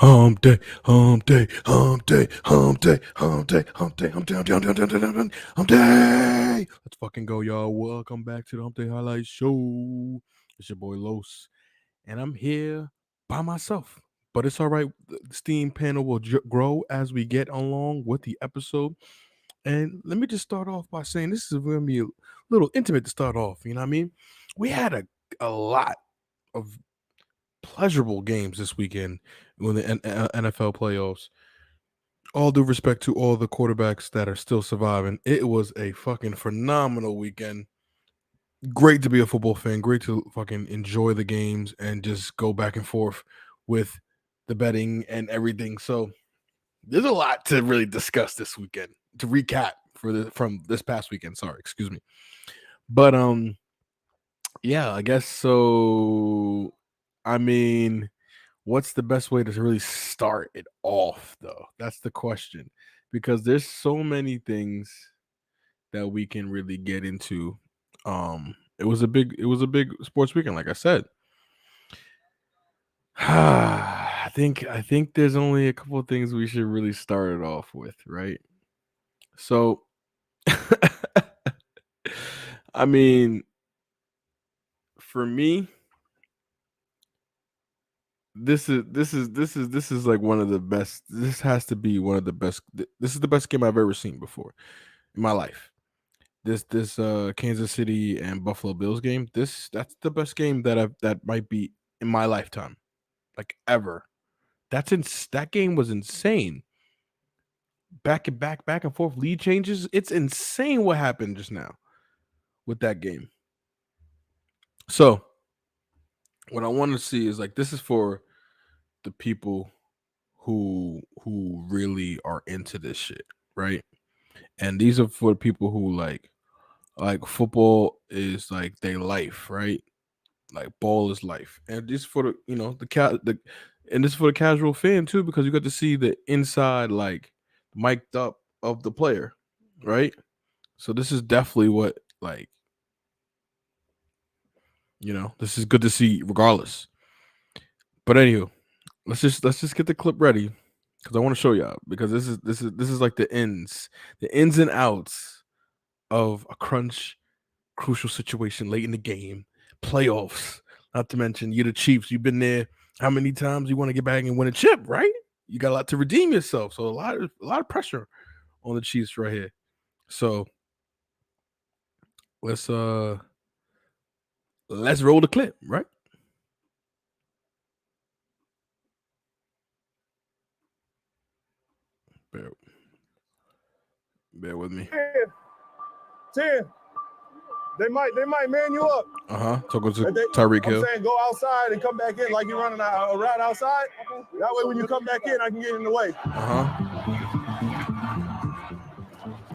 Humpday, Humpday, Humpday, Humpday, Humpday, Humpday, Humpday, Humpday. Let's fucking go, y'all. Welcome back to the Humpday Highlight Show. It's your boy Los, and I'm here by myself. But it's all right. The Steam panel will grow as we get along with the episode. And let me just start off by saying this is going to be a little intimate to start off. You know what I mean? We had a lot of pleasurable games this weekend when the NFL playoffs. All due respect to all the quarterbacks that are still surviving, it was a fucking phenomenal weekend. Great to be a football fan. Great to fucking enjoy the games and just go back and forth with the betting and everything. So there's a lot to really discuss this weekend. To recap from this past weekend. Sorry, excuse me. But yeah, I guess so. I mean, what's the best way to really start it off, though? That's the question, because there's so many things that we can really get into. It was a big sports weekend, like I said. I think there's only a couple of things we should really start it off with, right? So, I mean, for me, this is like one of the best. This has to be one of the best. This is the best game I've ever seen before in my life. This Kansas City and Buffalo Bills game. That's the best game that might be in my lifetime, like ever. That game was insane. Back and forth lead changes. It's insane what happened just now with that game. So what I want to see is like this is for the people who really are into this shit, right? And these are for people who like football is like their life, right? Like ball is life, and this for the and this for the casual fan too, because you got to see the inside like mic'd up of the player, right? So this is definitely what this is good to see regardless. But anywho, let's just get the clip ready because I want to show y'all because this is like the ins and outs of a crucial situation late in the game, playoffs. Not to mention you're the Chiefs. You've been there how many times? You want to get back and win a chip, right? You got a lot to redeem yourself. So a lot of pressure on the Chiefs right here. So let's uh let's roll the clip, right? Bear, bear with me. 10. They might man you up. Talking to Tyreek Hill. I'm saying go outside and come back in like you're running a route outside. That way when you come back in, I can get in the way.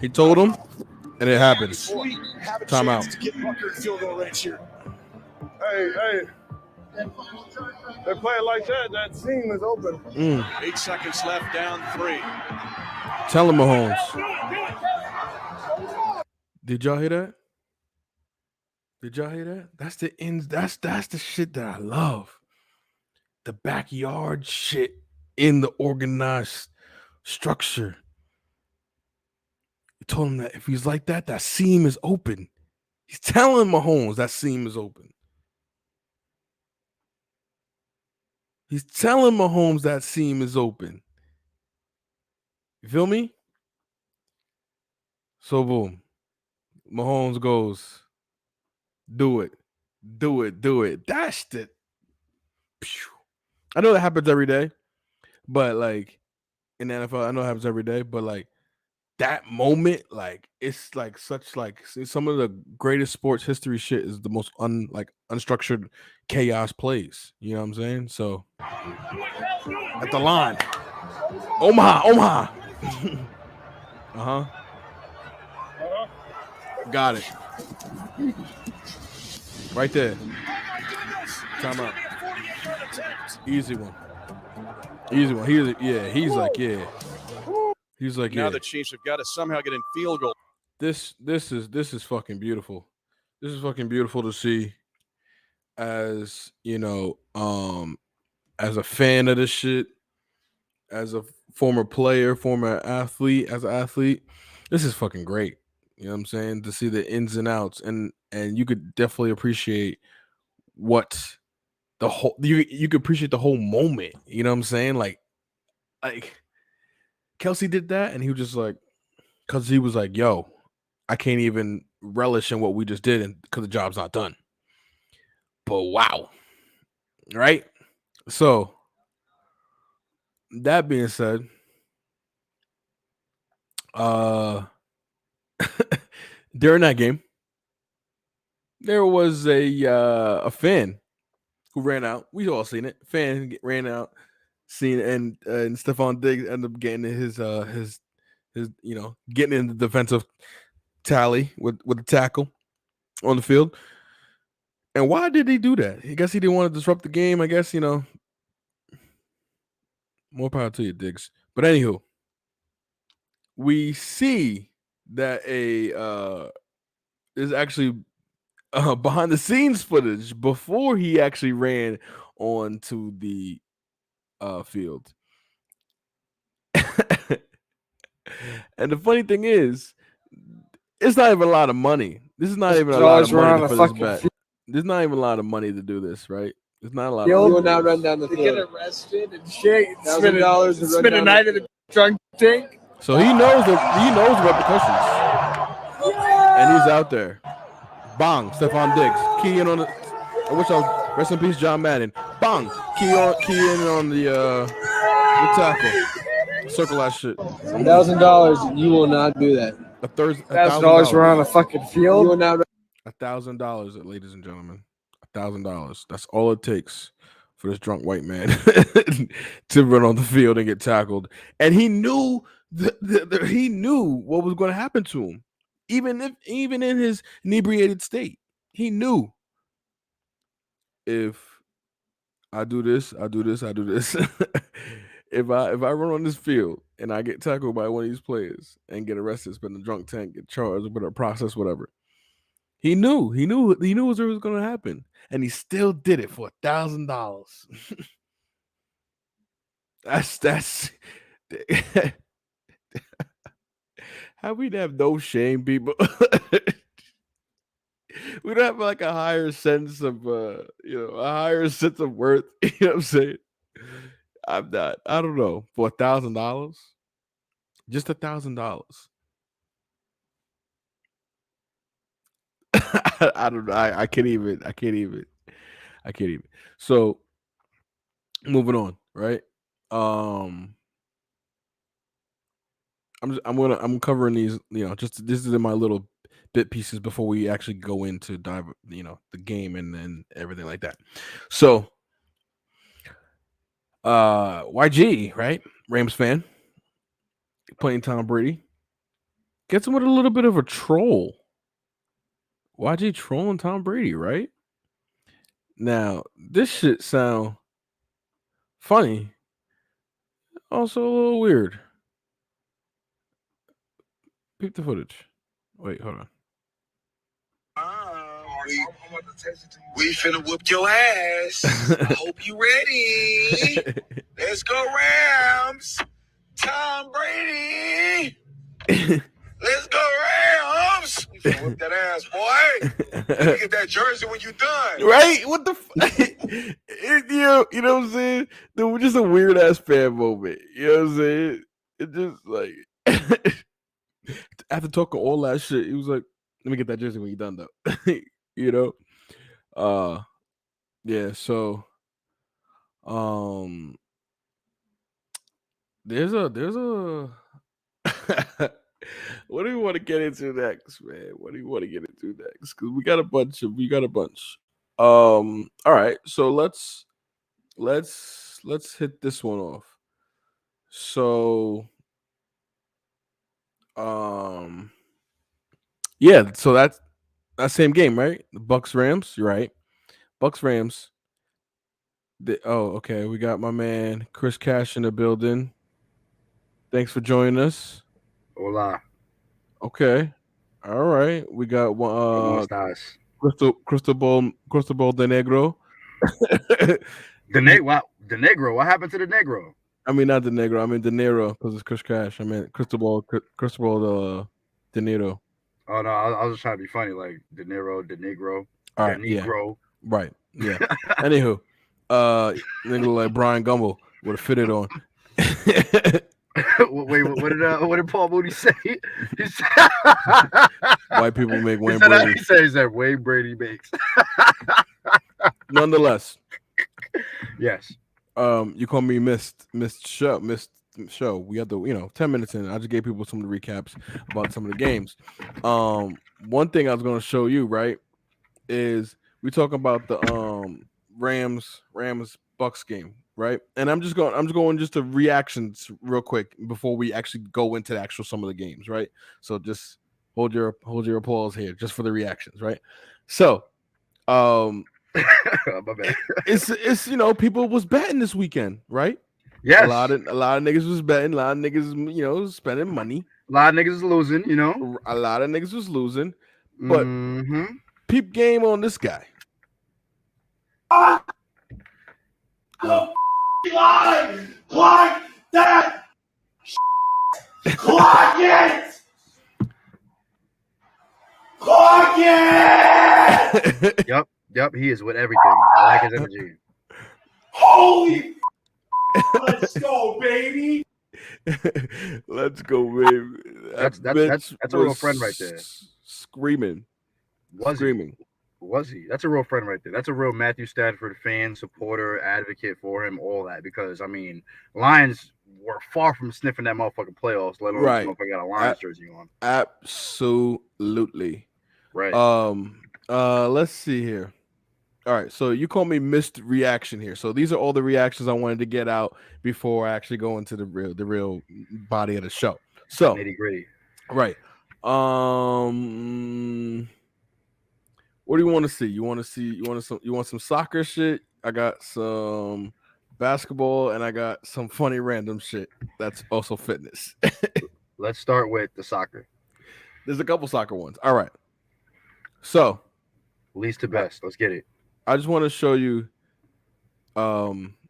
He told him, and it happened. Timeout. To get field goal range here. Hey. They're playing like that. That seam is open. 8 seconds left, down 3. Tell him, Mahomes. Did y'all hear that? That's the ends. That's the shit that I love. The backyard shit in the organized structure. He told him that if he's like that, that seam is open. He's telling Mahomes that seam is open. He's telling Mahomes that seam is open. You feel me? So boom. Mahomes goes, do it. That's the. I know that happens every day, but like in the NFL, I know it happens every day, but like that moment, like it's like such like some of the greatest sports history shit is the most unstructured chaos plays. You know what I'm saying? So at the line, Omaha. Got it. Right there. Time out. Easy one. He's like, yeah. He's like, now the Chiefs have got to somehow get in field goal. This is fucking beautiful. This is fucking beautiful to see as, as a fan of this shit. as a former player, former athlete, as an athlete, this is fucking great. You know what I'm saying? To see the ins and outs, and you could definitely appreciate what the whole you could appreciate the whole moment. You know what I'm saying? Like Kelsey did that, and he was just like, because he was like, "Yo, I can't even relish in what we just did, and because the job's not done." But wow, right? So that being said, uh, during that game, there was a fan who ran out. We all seen it. Ran out, seen it, and Stephon Diggs ended up getting his getting in the defensive tally with the tackle on the field. And why did he do that? I guess he didn't want to disrupt the game. I guess more power to you, Diggs. But anywho, we see that a is actually behind the scenes footage before he actually ran onto the field. And the funny thing is, it's not even a lot of money. This is not even a lot of money for this bet. There's not even a lot of money to do this, right? There's not a lot. You of will not run down the field. Get arrested and shit. $1,000 to run Spend a down night in a drunk tank. So he knows the repercussions, and he's out there. Bang, Stephon Diggs, key in on the. I wish I was rest in peace, John Madden. Bang, key in on the tackle. Circle that shit. $1,000. You will not do that. $1,000 we're on a fucking You field. will not. $1,000, ladies and gentlemen. $1,000. That's all it takes for this drunk white man to run on the field and get tackled. And he knew he knew what was going to happen to him, even in his inebriated state. He knew, if I do this, I do this, I do this. If I run on this field and I get tackled by one of these players and get arrested, spend a drunk tank, get charged with a process, whatever. He knew what was going to happen, and he still did it for $1,000. That's how we'd have no shame, people. We don't have like a higher sense of a higher sense of worth. You know what I'm saying? I'm not. I don't know. For $1,000, just $1,000. I don't know. I can't even. I can't even. So moving on, right? I'm covering these, just this is in my little bit pieces before we actually go into dive, the game and everything like that. So YG, right? Rams fan, playing Tom Brady, gets him with a little bit of a troll. YG trolling Tom Brady, right? Now, this shit sound funny, also a little weird. Peep the footage. Wait, hold on. We finna whoop your ass. I hope you ready. Let's go Rams. Tom Brady. Let's go Rams. We finna whoop that ass, boy. Let me get that jersey when you done. Right? What the you know what I'm saying? It was just a weird ass fan moment. You know what I'm saying? It just like after talking all that shit, he was like, let me get that jersey when you're done though. You know? Yeah, so there's a what do you want to get into next, man? What do you want to get into next? Because we got a bunch. All right, so let's hit this one off. So yeah, so that's that same game, right? The Bucks Rams, you're right. Bucks Rams. Okay. We got my man Chris Cash in the building. Thanks for joining us. Hola. Okay. All right. We got ¿Cómo estás? Cristobal de Negro. The Negro. What happened to the Negro? I mean, not De Negro. I mean De Niro because it's Chris Cash. I mean Cristobal De Niro. Oh no, I was just trying to be funny, like De Niro, De Negro, All De right, yeah, Negro. right, yeah. Anywho, nigga like Brian Gumble would have fitted on. Wait, what did Paul Mooney say? He said, White people make Wayne he said, Brady. he said Wayne Brady makes. Nonetheless, Yes. you call me missed show. We had the 10 minutes in. I just gave people some of the recaps about some of the games. One thing I was going to show you, right, is we talk about the Rams Bucks game, right? And I'm just going just to reactions real quick before we actually go into the actual some of the games, right? So just hold your applause here just for the reactions, right? So My bad. it's people was betting this weekend, right? Yes. A lot of niggas was betting, a lot of niggas spending money. A lot of niggas is losing, A lot of niggas was losing. But peep game on this guy. Line! Clock that! Clock it! Clock it! Yep, he is with everything. I like his energy. Holy let's go, baby! Let's go, baby. That's a real friend right there. Screaming. Was he? That's a real friend right there. That's a real Matthew Stafford fan, supporter, advocate for him, all that. Because I mean, Lions were far from sniffing that motherfucking playoffs, let alone if I got a Lions jersey on. Absolutely. Right. Let's see here. All right, so you call me missed reaction here. So these are all the reactions I wanted to get out before I actually go into the real body of the show. So nitty-gritty. Right. What do you want to see? You want some soccer shit? I got some basketball and I got some funny random shit. That's also fitness. Let's start with the soccer. There's a couple soccer ones. All right. So, least to best. Let's get it. I just want to show you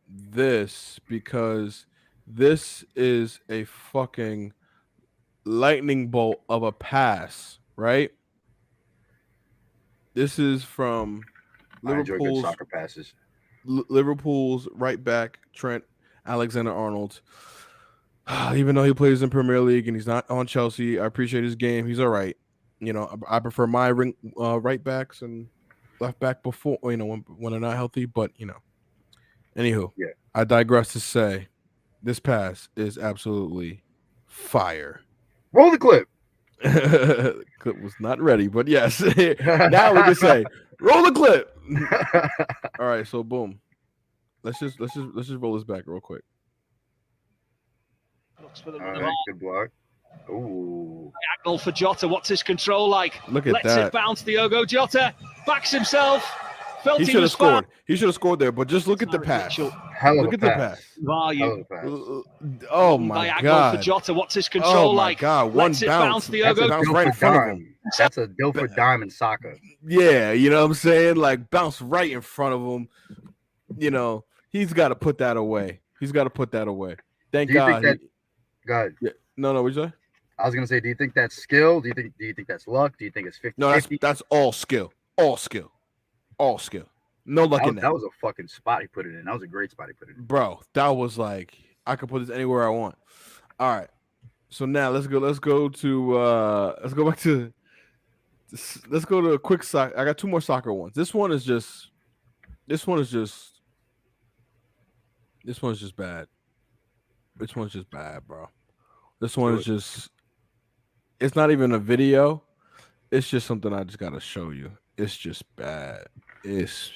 this because this is a fucking lightning bolt of a pass, right? This is from Liverpool's soccer passes. Liverpool's right back Trent Alexander-Arnold. Even though he plays in Premier League and he's not on Chelsea, I appreciate his game. He's all right. I prefer my right backs and left back before when they're not healthy. But anywho, yeah. I digress to say this pass is absolutely fire. Roll the clip. Clip was not ready, but yes. Now we can say roll the clip. All right, so boom. Let's just roll this back real quick. Looks for the all right, good block. Ooh. Diagonal for Jota. What's his control like? Look at Lets that. It bounce. Diogo Jota backs himself. He should have scored. He should have scored there, but just look at the pass. Look at the pass. Oh my God! For Jota. What's his control like? Oh my God! One bounce. That's a bounce right in front of him. That's a Dilford dime in soccer. Yeah, you know what I'm saying? Like bounce right in front of him. He's got to put that away. Thank God. God. Yeah. No. What you say? I was gonna say, do you think that's skill? Do you think that's luck? Do you think it's 50-50? No, that's all skill. All skill. No luck in that. That was a fucking spot he put it in. That was a great spot he put it in. Bro, that was like I could put this anywhere I want. All right. So now let's go to a quick soccer. I got two more soccer ones. This one is just bad. This one's just bad, bro. This one is just, it's not even a video. It's just something I just gotta show you. It's just bad. It's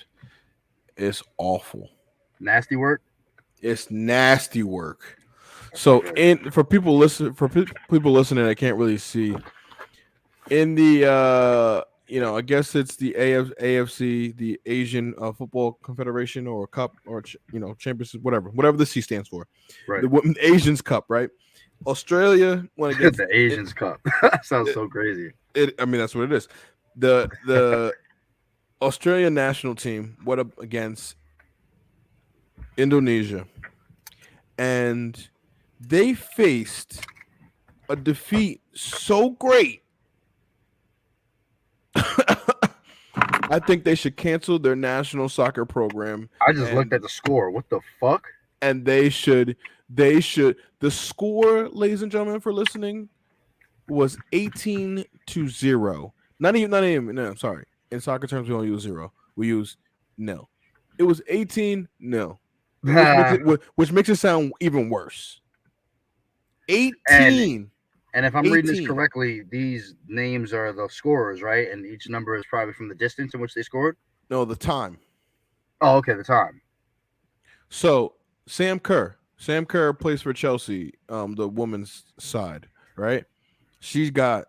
awful. Nasty work. It's nasty work. So for people listening that can't really see, in the I guess it's the AFC, the Asian Football Confederation or Cup or Championship, whatever the C stands for. Right. The Asians Cup, right? Australia went against the Asians Cup. Sounds so crazy. That's what it is. The Australian national team went up against Indonesia, and they faced a defeat so great. I think they should cancel their national soccer program. I just looked at the score. What the fuck? And they should. The score, ladies and gentlemen, for listening, was 18-0. Not even. No, I'm sorry. In soccer terms, we don't use 0. We use nil. It was 18-0, which makes it sound even worse. 18. And if I'm reading this correctly, these names are the scorers, right? And each number is probably from the distance in which they scored? No, the time. Oh, okay, the time. So, Sam Kerr plays for Chelsea, the women's side, right? She's got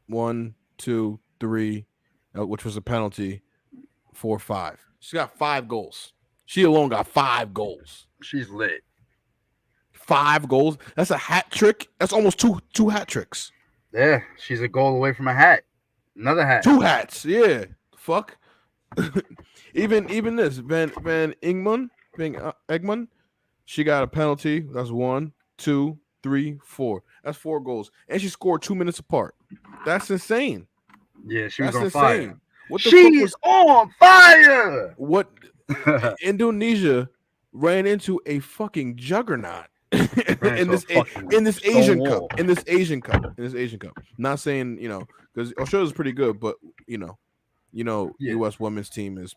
1, 2, 3, which was a penalty, 4, 5. She got 5 goals. She alone got 5 goals. She's lit. 5 goals. That's a hat trick. That's almost two hat tricks. Yeah, she's a goal away from a hat. Another hat. 2 hats. Yeah. Fuck. even this Van Egmond, she got a penalty. That's 1, 2, 3, 4. That's 4 goals, and she scored 2 minutes apart. That's insane. Yeah, she was on insane. fire. What the She's on fire. What? Indonesia ran into a fucking juggernaut in this Asian Cup. Not saying because Australia's pretty good, but U.S. women's team is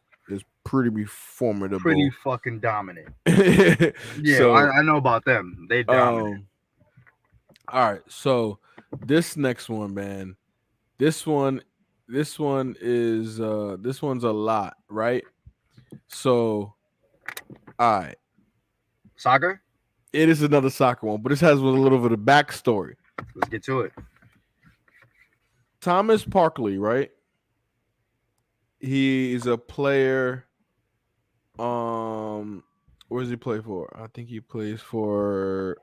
pretty formidable, pretty fucking dominant. Yeah, so, I know about them. They dominant. All right, so this next one, man. This one's a lot, right? So, all right. Soccer? It is another soccer one, but this has a little bit of backstory. Let's get to it. Thomas Parkley, right? He's a player. Where does he play for? I think he plays for.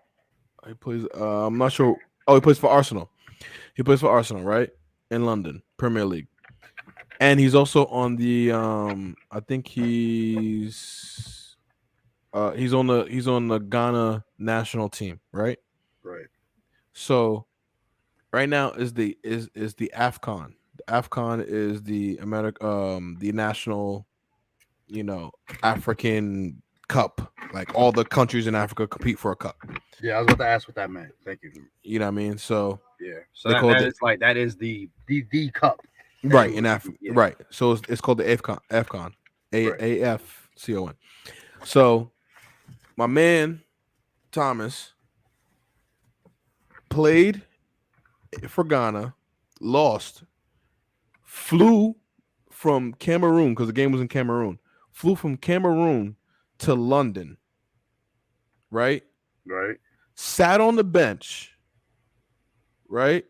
I'm not sure. Oh, he plays for Arsenal. He plays for Arsenal, right? In London, Premier League. And he's also on the I think he's on the Ghana national team, right? Right. So right now is the AFCON. The AFCON is the the national, African cup. Like all the countries in Africa compete for a cup. Yeah, I was about to ask what that meant. Thank you. You know what I mean? So yeah. So that is the cup. Right, in Africa. Yeah. Right. So it's called the AFCON. AFCON. So my man Thomas played for Ghana, lost, flew from Cameroon, because the game was in Cameroon, flew from Cameroon to London, right? Right. Sat on the bench, right?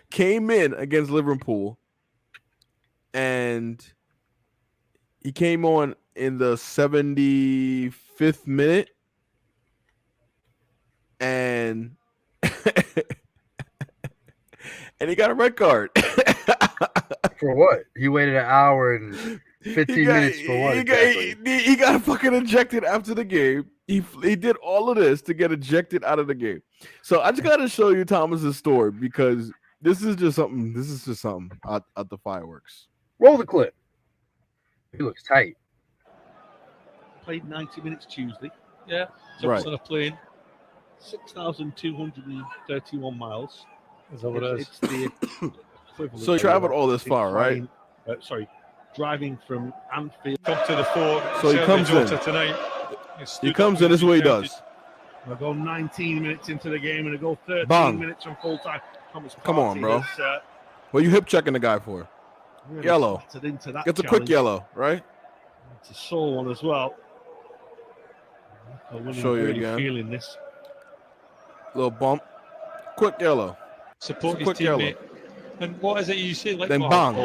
Came in against Liverpool, and he came on in the 75th minute, and and he got a red card. For what? He waited an hour and 15 minutes for what? He got fucking ejected after the game. He did all of this to get ejected out of the game. So I just got to show you Thomas's story, because this is just something at the fireworks. Roll the clip. He looks tight. Played 90 minutes Tuesday. Yeah. So right. On a plane. 6,231 miles. Is that what it is? It's the equivalent. So he traveled all this far, right? Driving from Anfield. Come to the fort. So he comes in tonight. He comes in. This is what he does. I go 19 minutes into the game, and I go 13 Bang. minutes from full time. Come on, bro. What are you hip checking the guy for? Really yellow. It's a quick yellow, right? It's a sore one as well. Show you again. Feeling this. Little bump. Quick yellow. Support his teammate. And what is it you see? Like, then bang.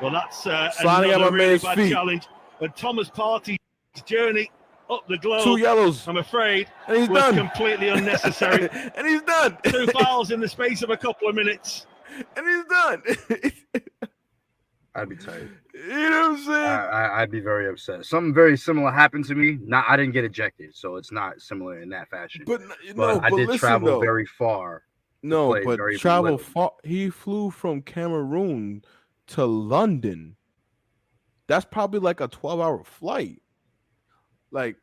Well, that's sliding at my really man's feet. Challenge. And Thomas Partey's journey up the globe. 2 yellows. I'm afraid and he's was done. Completely unnecessary. And he's done. 2 fouls in the space of a couple of minutes. And he's done. I'd be tight. You know what I'm saying? I'd be very upset. Something very similar happened to me. Not, I didn't get ejected, so it's not similar in that fashion. But I did listen travel though. very far. No, play but very travel little. far. He flew from Cameroon to London. That's probably like a 12-hour flight. Like,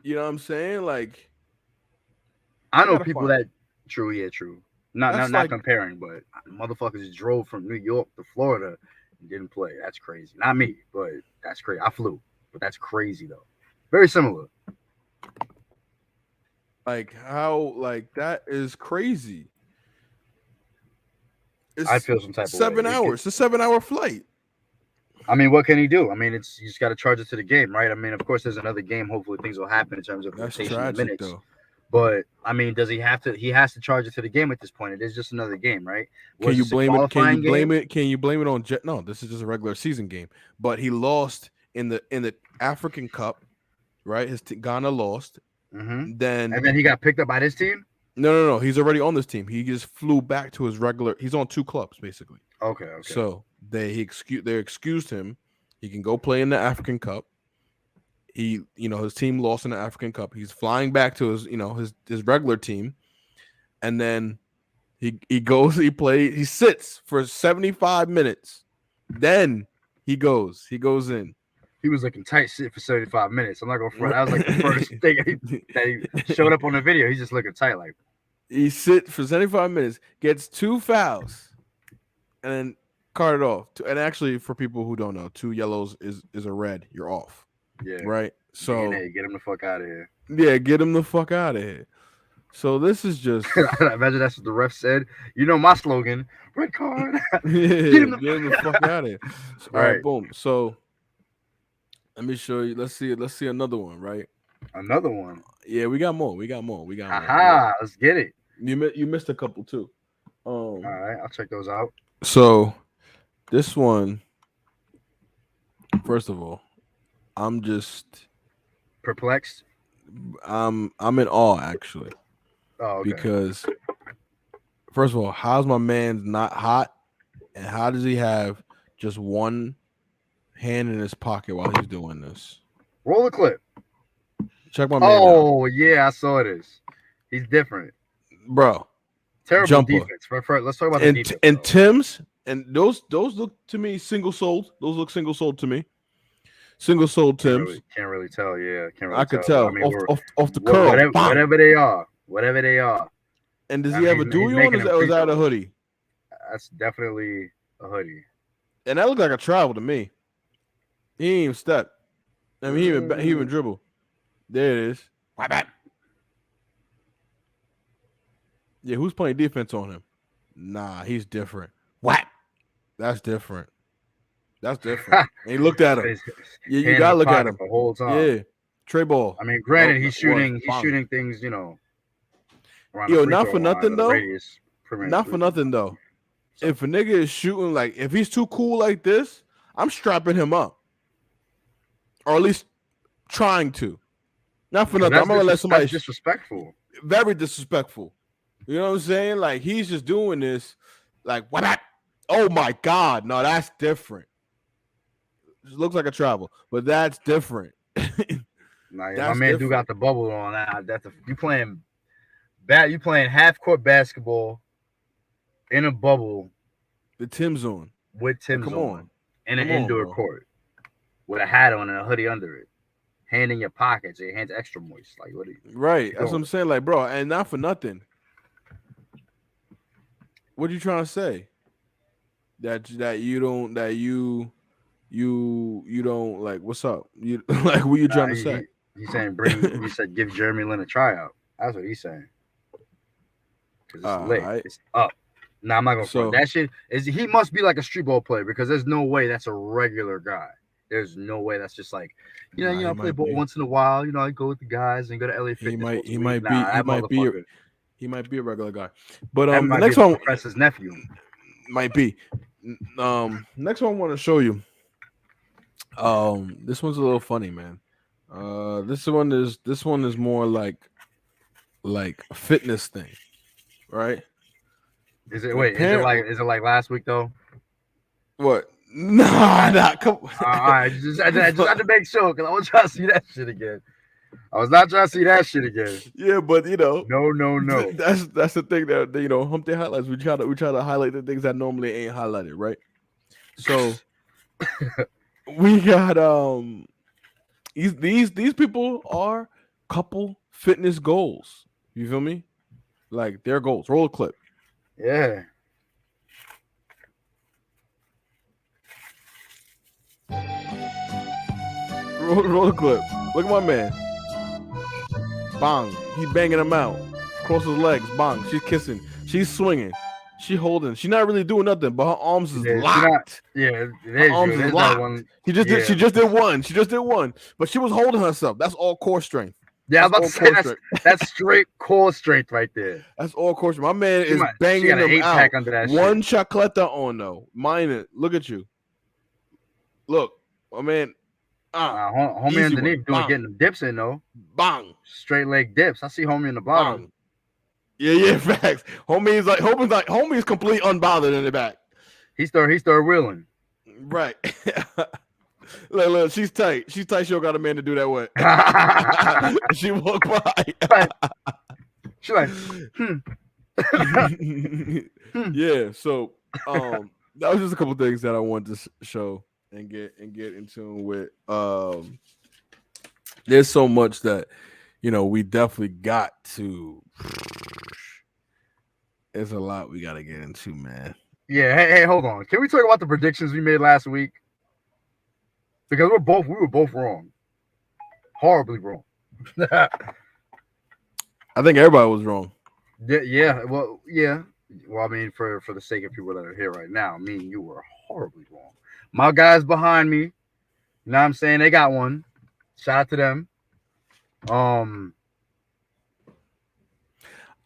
you know what I'm saying? Like, I know gotta people find. that true. Not That's not like, comparing, but motherfuckers drove from New York to Florida and didn't play. That's crazy. Not me, but that's crazy. I flew, but that's crazy though. Very similar. how like that is crazy. I It's feel some type of way. 7 hours. It's a 7-hour flight. I mean, what can he do? I mean, it's you just got to charge it to the game, right? I mean, of course, there's another game. Hopefully, things will happen in terms of That's rotation of tragic minutes. though. But I mean, does he have to? He has to charge it to the game at this point. It is just another game, right? Can Was you this a blame it? Can you qualifying blame game? it? Can you blame it on Jet? No, this is just a regular season game. But he lost in the African Cup, right? Ghana lost. Mm-hmm. Then And then he got picked up by this team. no. He's already on this team. He just flew back to his regular. He's on 2 clubs basically. Okay. So they excused him. He can go play in the African Cup. His team lost in the African Cup. He's flying back to his regular team, and then he sits for 75 minutes. Then he goes in. He was looking tight shit for 75 minutes. I'm not gonna front. That was like the first thing that he showed up on the video. He's just looking tight, like he sits for 75 minutes, gets 2 fouls, and then carted off. And actually, for people who don't know, 2 yellows is a red. You're off. yeah, Right. So get him the fuck out of here. Yeah, get him the fuck out of here. So this is just Imagine that's what the ref said. You know my slogan: red card. get him the fuck out of here. All right, Right. boom. So let me show you. Let's see another one. Right. Another one. Yeah, we got more. Aha! Let's get it. You missed a couple too. All right, I'll check those out. So this one, first of all, I'm just perplexed. I'm in awe actually. Oh, okay. Because first of all, how's my man not hot, and how does he have just one hand in his pocket while he's doing this? Roll the clip. Check my man out. Oh yeah, I saw this. He's different, bro. Terrible Jumper. defense. Let's talk about the defense. And Tim's and those look to me single sold. Those look single sold to me. Single sold Tim's. Can't really tell. Yeah, can't really I could tell. I mean, off the curl. Whatever they are. And does he have a Dewey on, or is that a hoodie? That's definitely a hoodie. And that looked like a travel to me. He ain't even step. I mean, he even dribble. There it is. Yeah, who's playing defense on him? Nah, he's different. What? That's different. And he looked at him. Yeah, you gotta look at him the whole time. Yeah, tray ball. I mean, granted, he's shooting things, Yo, not for nothing though. Not for nothing though. If a nigga is shooting if he's too cool like this, I'm strapping him up, or at least trying to. Not for nothing. I'm gonna let somebody. That's disrespectful. Very disrespectful. You know what I'm saying? Like he's just doing this. What? Oh my God! No, that's different. It looks like a travel, but that's different. My man do got the bubble on that. You playing half court basketball in a bubble. The Tim's on. With Tim's on. In an indoor court. With a hat on and a hoodie under it. Hand in your pockets. Your hands extra moist. Like what are you? Right. That's what I'm saying. Like, bro, and not for nothing. What are you trying to say? That you don't what's up? You what you trying to say? He's saying he said give Jeremy Lin a tryout. That's what he's saying. Because it's lit. Right. It's up. Nah, I'm not gonna front. That shit is he must be like a street ball player because there's no way that's a regular guy. There's no way that's just like I play ball once in a while. I go with the guys and go to LA Fitness. He might be a regular guy. But next one, Professor's nephew might be. Next one I want to show you. This one's a little funny, man. This one is more like a fitness thing, right? Is it like last week though? What? Nah, come. I just had to make sure because I was trying to see that shit again. I was not trying to see that shit again. Yeah, but no. That's the thing that Humpday highlights. We try to highlight the things that normally ain't highlighted, right? So we got these people are couple fitness goals. You feel me? Like their goals. Roll a clip. Yeah. Roll a clip. Look at my man. Bang. He's banging him out. Cross his legs. Bang. She's kissing. She's swinging. She holding. She's not really doing nothing, but her arms is locked. Her arms is locked. She just did one. She just did one. But she was holding herself. That's all core strength. Yeah, I was about to say that's straight core strength right there. That's all core strength. My man is banging them out. Under that one shit. chacleta on though. Mind it. Look at you. Look, my man. Homie underneath getting them dips in though. Bang. Straight leg dips. I see homie in the bottom. Bang. Yeah, facts. Homie's complete unbothered in the back. He started wheeling. Right. Look, she's tight. She's tight. She don't got a man to do that with. She walked by. She's like, Yeah. So, that was just a couple things that I wanted to show and get in tune with. There's so much that we definitely got to. There's a lot we got to get into, man. Yeah. Hey, hold on. Can we talk about the predictions we made last week? Because we were both wrong, horribly wrong. I think everybody was wrong. Yeah. Well, yeah. Well, I mean, for the sake of people that are here right now, me and you were horribly wrong. My guys behind me, you know what I'm saying? They got one. Shout out to them.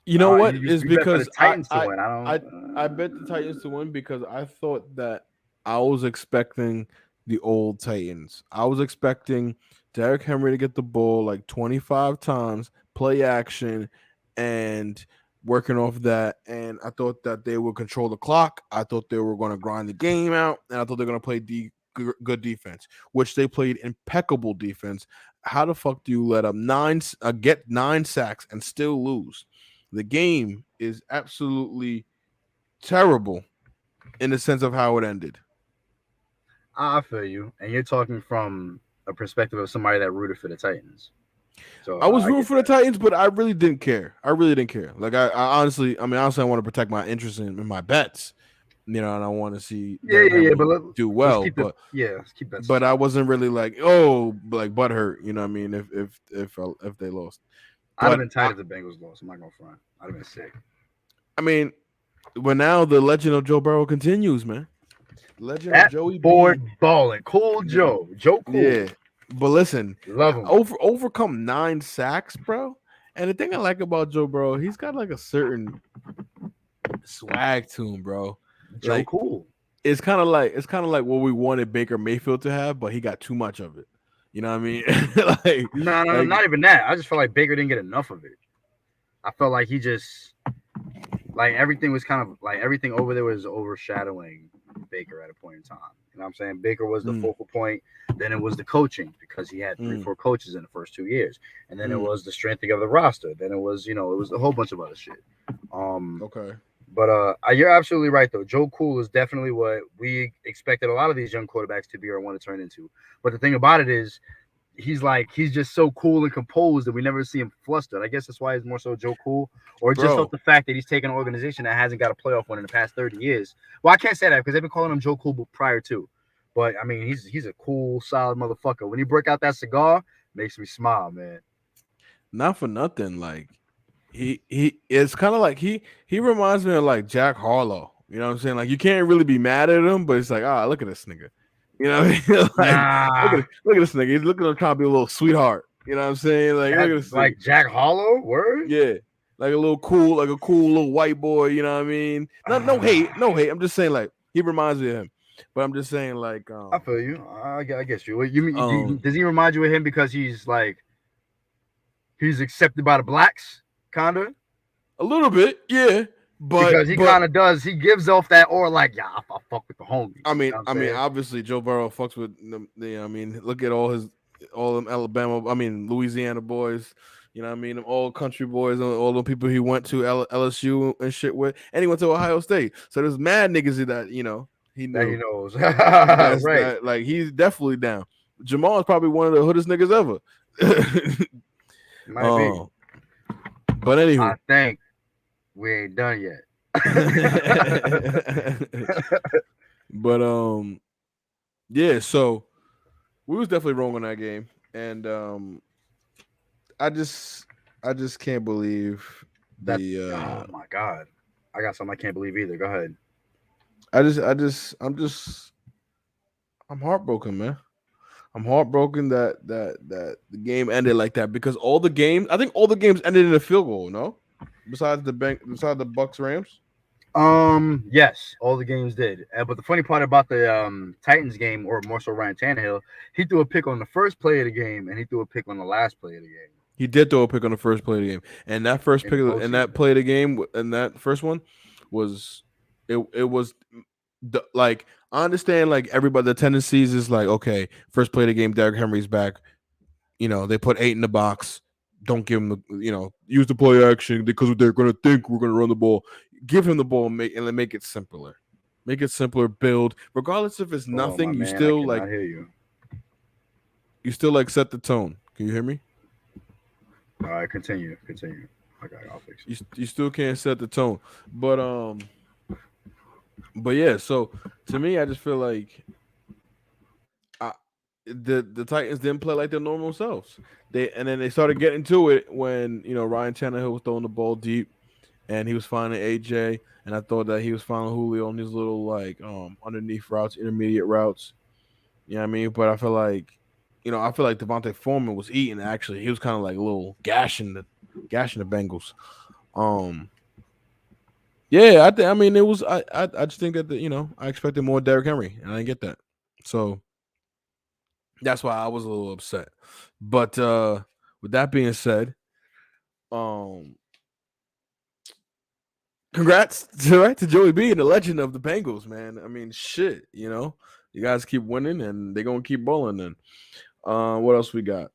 You know what? Is because I bet the Titans to win because I thought that I was expecting the old Titans. I was expecting Derrick Henry to get the ball like 25 times, play action, and working off that. And I thought that they would control the clock. I thought they were going to grind the game out, and I thought they were going to play good defense, which they played impeccable defense. How the fuck do you let them get 9 sacks and still lose? The game is absolutely terrible in the sense of how it ended. I feel you. And you're talking from a perspective of somebody that rooted for the Titans. So I was rooting for the Titans, but I really didn't care. Like I honestly, I want to protect my interest in my bets, and I want to see but do well. Let's keep that. But I wasn't really like butthurt. You know what I mean? If they lost. I'd have been tight if the Bengals lost. I'm not gonna front. I'd have been sick. I mean, but now the legend of Joe Burrow continues, man. Legend of Joey boy balling, cool Joe Cool. Yeah, but listen, love him. Overcome 9 sacks, bro. And the thing I like about Joe Burrow, he's got like a certain swag to him, bro. Joe Cool. It's kind of like what we wanted Baker Mayfield to have, but he got too much of it. You know what I mean? No, not even that. I just felt like Baker didn't get enough of it. I felt like he just everything was kind of everything over there was overshadowing Baker at a point in time. You know what I'm saying? Baker was the focal point. Then it was the coaching because he had 3-4 coaches in the first 2 years. And then it was the strengthening of the roster. Then it was, it was a whole bunch of other shit. Okay. But you're absolutely right, though. Joe Cool is definitely what we expected a lot of these young quarterbacks to be or want to turn into. But the thing about it is he's just so cool and composed that we never see him flustered. I guess that's why he's more so Joe Cool, or just off the fact that he's taken an organization that hasn't got a playoff one in the past 30 years. Well, I can't say that because they've been calling him Joe Cool prior to. But I mean, he's a cool, solid motherfucker. When he break out that cigar, makes me smile, man. Not for nothing, like he it's kind of like he reminds me of like Jack Harlow. You know what I'm saying? Like you can't really be mad at him, but it's like, look at this nigga. You know what I mean? Look at this nigga. He's looking at trying to be a little sweetheart. You know what I'm saying? Like, look at this like Jack Harlow, word? Yeah. Like a cool little white boy, you know what I mean? No hate. I'm just saying, like, he reminds me of him. But I'm just saying, like, I feel you. I guess you. You mean does he remind you of him because he's accepted by the blacks, kinda? A little bit, yeah. because he kind of does. He gives off that aura like, yeah, I fuck with the homies. I mean, you know what I'm saying? obviously Joe Burrow fucks with the. I mean, look at all them Alabama. I mean, Louisiana boys. You know what I mean? All country boys, all the people he went to LSU and shit with, and he went to Ohio State. So there's mad niggas that he knew. That he knows. That's right. that, like he's definitely down. Jamal is probably one of the hoodest niggas ever. Might be. But anywho, I think we ain't done yet. But yeah, so we was definitely wrong on that game, and I just can't believe that. Oh my god, I got something I can't believe either. Go ahead. I'm heartbroken, man. I'm heartbroken that the game ended like that because I think all the games ended in a field goal. No, besides the Bucks Rams. Yes, all the games did. But the funny part about the Titans game, or more so Ryan Tannehill, he threw a pick on the first play of the game, and he threw a pick on the last play of the game. He did throw a pick on the first play of the game, and that first pick and that play of the game, and that first one was it was like I understand like everybody the tendencies is like okay, first play of the game, Derrick Henry's back. You know, they put 8 in the box. Don't give him the use the play action because they're gonna think we're gonna run the ball. Give him the ball and make it simpler. Make it simpler, build. Regardless if it's nothing, you still like hear you. You still like set the tone. Can you hear me? All right, continue. Okay, I'll fix it. You still can't set the tone. But yeah, so to me, I just feel like the Titans didn't play like their normal selves. Then they started getting to it when Ryan Tannehill was throwing the ball deep, and he was finding AJ, and I thought that he was finding Julio on these little like underneath routes, intermediate routes. You know what I mean? But I feel like Devontae Foreman was eating. Actually, he was kind of like a little gashing the Bengals. Yeah, I mean it was. I just think that I expected more Derrick Henry, and I didn't get that. So that's why I was a little upset. But with that being said, congrats to Joey B and the legend of the Bengals, man. I mean, shit, you guys keep winning and they're gonna keep bowling. Then, what else we got?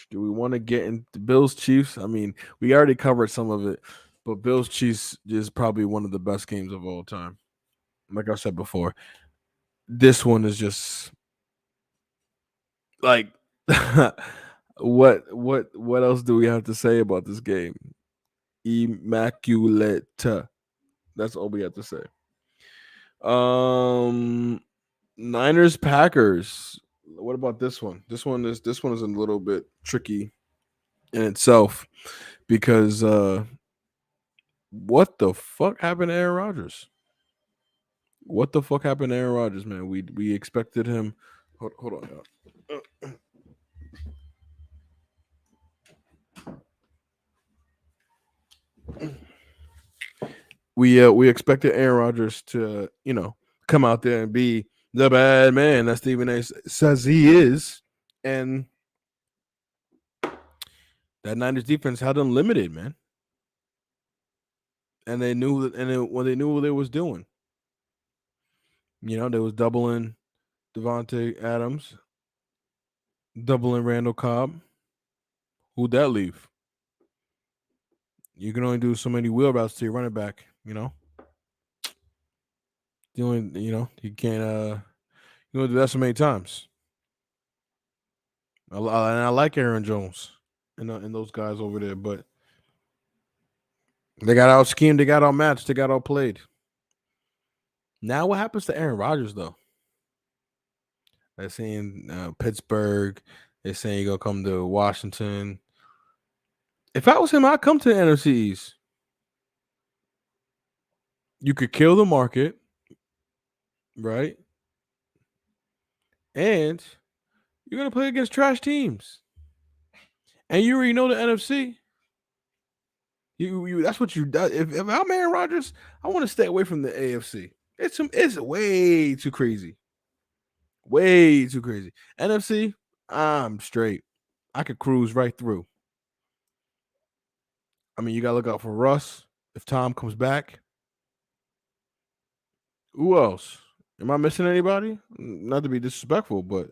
Do we want to get into Bills Chiefs? I mean, we already covered some of it, but Bills Chiefs is probably one of the best games of all time. Like I said before, this one is just like what else do we have to say about this game? Immaculate. That's all we have to say. Niners Packers. What about this one? This one is a little bit tricky in itself because what the fuck happened to Aaron Rodgers? What the fuck happened to Aaron Rodgers, man? We expected him. Hold on, y'all. We expected Aaron Rodgers to come out there and be the bad man that Stephen A. says he is, and that Niners defense had them limited, man. And they knew when they knew what they was doing. They was doubling Devontae Adams, doubling Randall Cobb. Who'd that leave? You can only do so many wheel routes to your running back, You can't you only do that so many times. And I like Aaron Jones and those guys over there, but they got out schemed, they got out matched, they got out played. Now what happens to Aaron Rodgers though? They're saying Pittsburgh. They're saying you're gonna come to Washington. If I was him, I'd come to the NFC East. You could kill the market, right? And you're gonna play against trash teams. And you already know the NFC. You that's what you do. If I'm Aaron Rodgers, I want to stay away from the AFC. It's way too crazy. Way too crazy. NFC, I'm straight. I could cruise right through. I mean, you gotta look out for Russ if Tom comes back. Who else? Am I missing anybody? Not to be disrespectful, but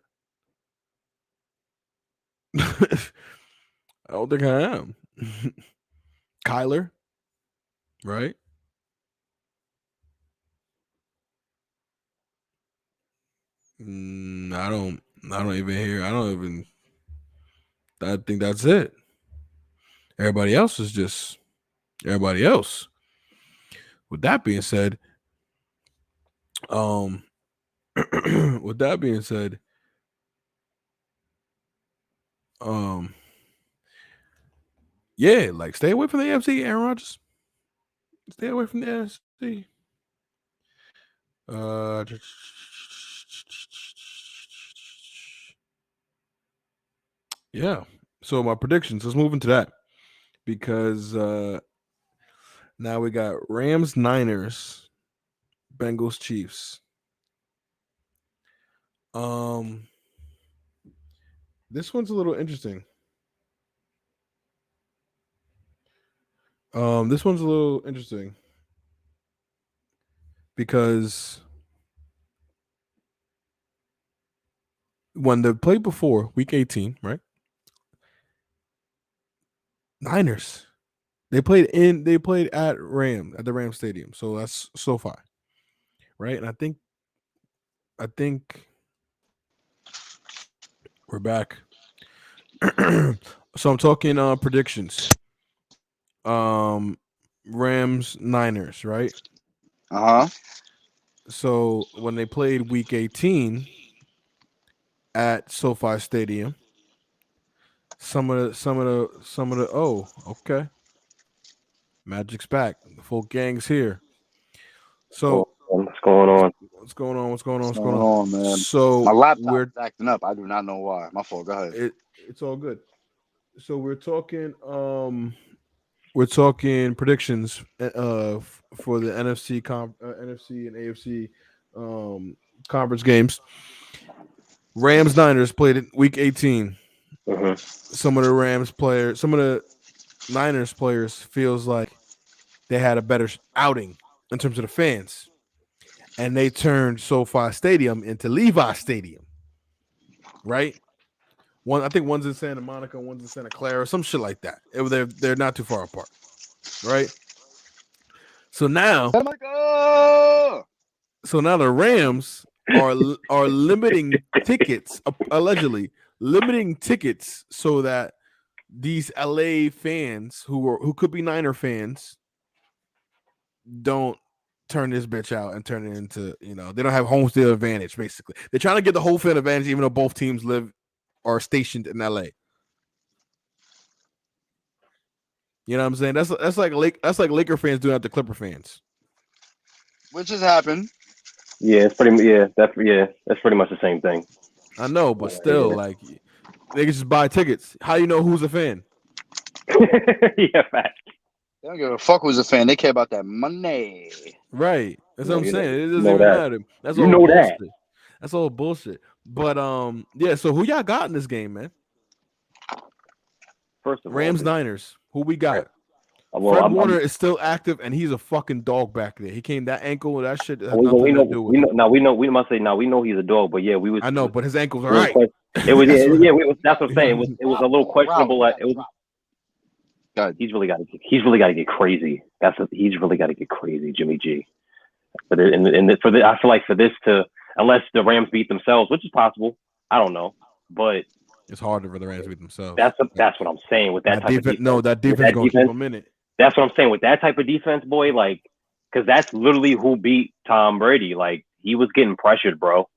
I don't think I am. Kyler, right? I don't even hear. I think that's it. Everybody else is just everybody else. With that being said, with that being said, yeah, like stay away from the AFC, Aaron Rodgers. Stay away from the AFC. Yeah. So my predictions. Let's move into that because now we got Rams, Niners, Bengals, Chiefs. This one's a little interesting. This one's a little interesting because when they played before week 18, right? Niners. They played at the Ram Stadium. So that's SoFi. Right? And I think we're back. So I'm talking predictions. Rams, Niners, right? So when they played week 18 at SoFi Stadium, some of the oh, okay. Magic's back. The full gang's here. So what's going on? What's going on? What's going on? What's going on, man? So my laptop is acting up. I do not know why. My fault. Go ahead. It's all good. So we're talking predictions for the NFC and AFC conference games. Rams Niners played it week 18. Some of the Niners players feels like they had a better outing in terms of the fans, and they turned SoFi Stadium into Levi Stadium, right? I think one's in Santa Monica, one's in Santa Clara, some shit like that. They're not too far apart, right? So now the Rams are limiting tickets, allegedly limiting tickets, so that these LA fans who could be Niner fans don't turn this bitch out and turn it into, they don't have home field advantage. Basically, they're trying to get the home field advantage, even though both teams are stationed in LA. You know what I'm saying? That's like Laker fans doing that to Clipper fans, which has happened. Yeah, that's pretty much the same thing. I know, but still, like, they can just buy tickets. How you know who's a fan? Yeah, fact. They don't give a fuck who's a fan. They care about that money. Right. That's what I'm saying. It doesn't even matter. That's all bullshit. That's all bullshit. But yeah. So who y'all got in this game, man? First of all, Rams Niners. Who we got? Well, Fred Warner is still active, and he's a fucking dog back there. He came that ankle, that shit has nothing to do with it. We know he's a dog, but yeah, I know, but his ankle's all right. It was that's what I'm saying. It was a little questionable. He's really got to get crazy. He's really got to get crazy, Jimmy G. But I feel like for this to, unless the Rams beat themselves, which is possible, I don't know, but it's harder for the Rams to beat themselves. That's what I'm saying with that type of defense. No, that defense gonna keep them in it. That's what I'm saying with that type of defense, boy. Like, because that's literally who beat Tom Brady. Like, he was getting pressured, bro.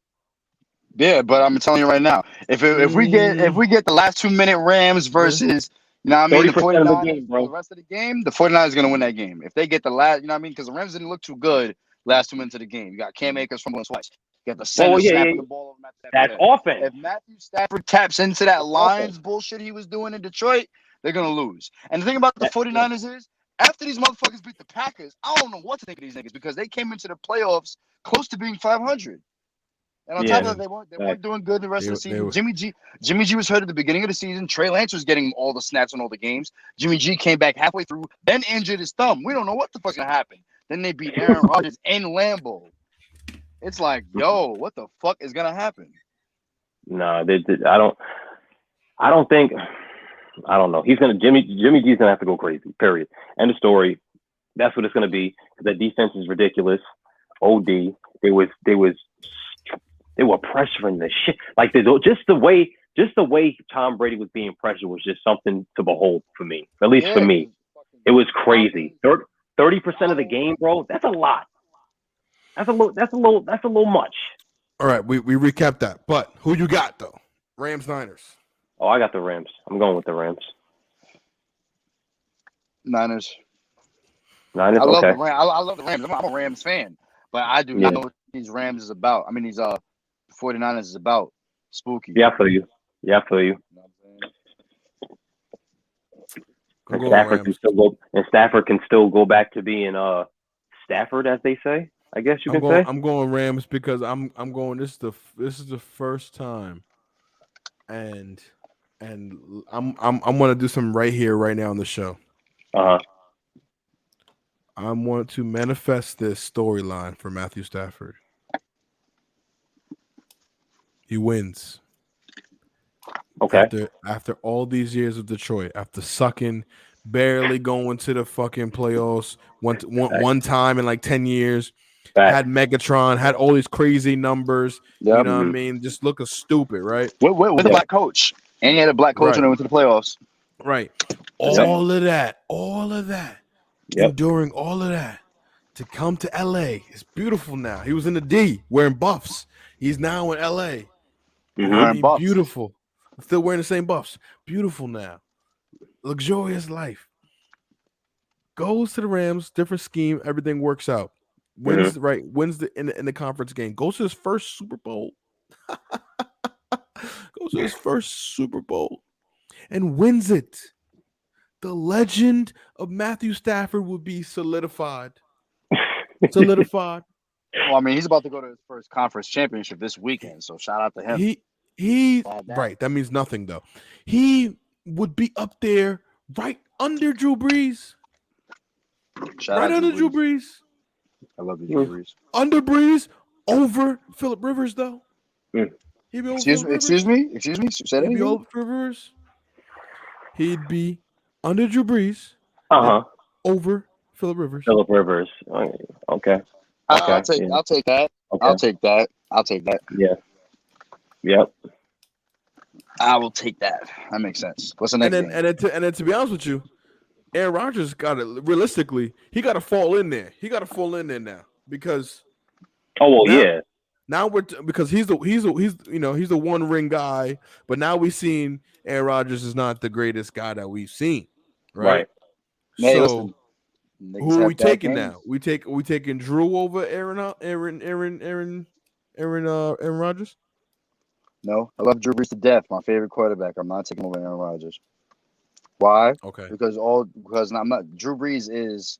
Yeah, but I'm telling you right now, if we get the last 2-minute Rams versus, you know what I mean, the 49ers, the rest of the game, the 49ers is gonna win that game. If they get the last, you know what I mean, because the Rams didn't look too good last 2 minutes of the game. You got Cam Akers fumbling twice. You got the center snapping the ball over Matthew Stafford. That's offense. If Matthew Stafford taps into that Lions bullshit he was doing in Detroit, they're gonna lose. And the thing about the 49ers is, after these motherfuckers beat the Packers, I don't know what to think of these niggas because they came into the playoffs close to being 500. And on top of that, they weren't doing good the rest of the season. Jimmy G was hurt at the beginning of the season. Trey Lance was getting all the snaps in all the games. Jimmy G came back halfway through, then injured his thumb. We don't know what the fuck's gonna happen. Then they beat Aaron Rodgers in Lambeau. It's like, yo, what the fuck is gonna happen? No, I don't think. I don't know. Jimmy G's gonna have to go crazy. Period. End of story. That's what it's gonna be. That defense is ridiculous. OD. They were pressuring the shit. Like just the way Tom Brady was being pressured was just something to behold for me. At least for me, it was crazy. 30% of the game, bro. That's a lot. That's a little much. All right, we recapped that. But who you got though? Rams, Niners. Oh, I got the Rams. I'm going with the Rams. Niners. I love okay. the Rams. I love the Rams. I'm a Rams fan, but I do not know what these Rams is about. I mean, these 49ers is about. Spooky. Yeah, I feel you. And Stafford can still go back to being Stafford, as they say. I guess you can say. I'm going Rams because I'm going. This is the first time, and I'm going to do something right here, right now on the show. I want to manifest this storyline for Matthew Stafford. He wins. Okay. After all these years of Detroit, after sucking, barely going to the fucking playoffs one time in like 10 years, had Megatron, had all these crazy numbers. You know what I mean? Just looking stupid, right? With a black coach. And he had a black coach when they went to the playoffs. Right. All of that. Yep. Enduring all of that to come to LA. It's beautiful now. He was in the D wearing buffs. He's now in LA. Wearing buffs. Beautiful. Still wearing the same buffs. Beautiful now. Luxurious life. Goes to the Rams, different scheme, everything works out. Wins in the conference game. Goes to his first Super Bowl. And wins it. The legend of Matthew Stafford would be solidified. Well, I mean, he's about to go to his first conference championship this weekend, so shout out to him. He right. That means nothing though. He would be up there right under Drew Brees. Drew Brees. I love you, Drew Brees. Under Brees, over Phillip Rivers though. Excuse me. Say that again. Over Rivers. He'd be under Drew Brees. Over Phillip Rivers. Okay. I'll take that. Okay. I'll take that. Yeah. Yep. I will take that. That makes sense. What's the next game? And then to be honest with you, Aaron Rodgers got to realistically, he got to fall in there. He got to fall in there now because. Now because he's the one ring guy, but now we've seen Aaron Rodgers is not the greatest guy that we've seen, right? So who are we taking now? We taking Drew over Aaron Rodgers? No, I love Drew Brees to death. My favorite quarterback. I'm not taking over Aaron Rodgers. Why? Okay. Because Drew Brees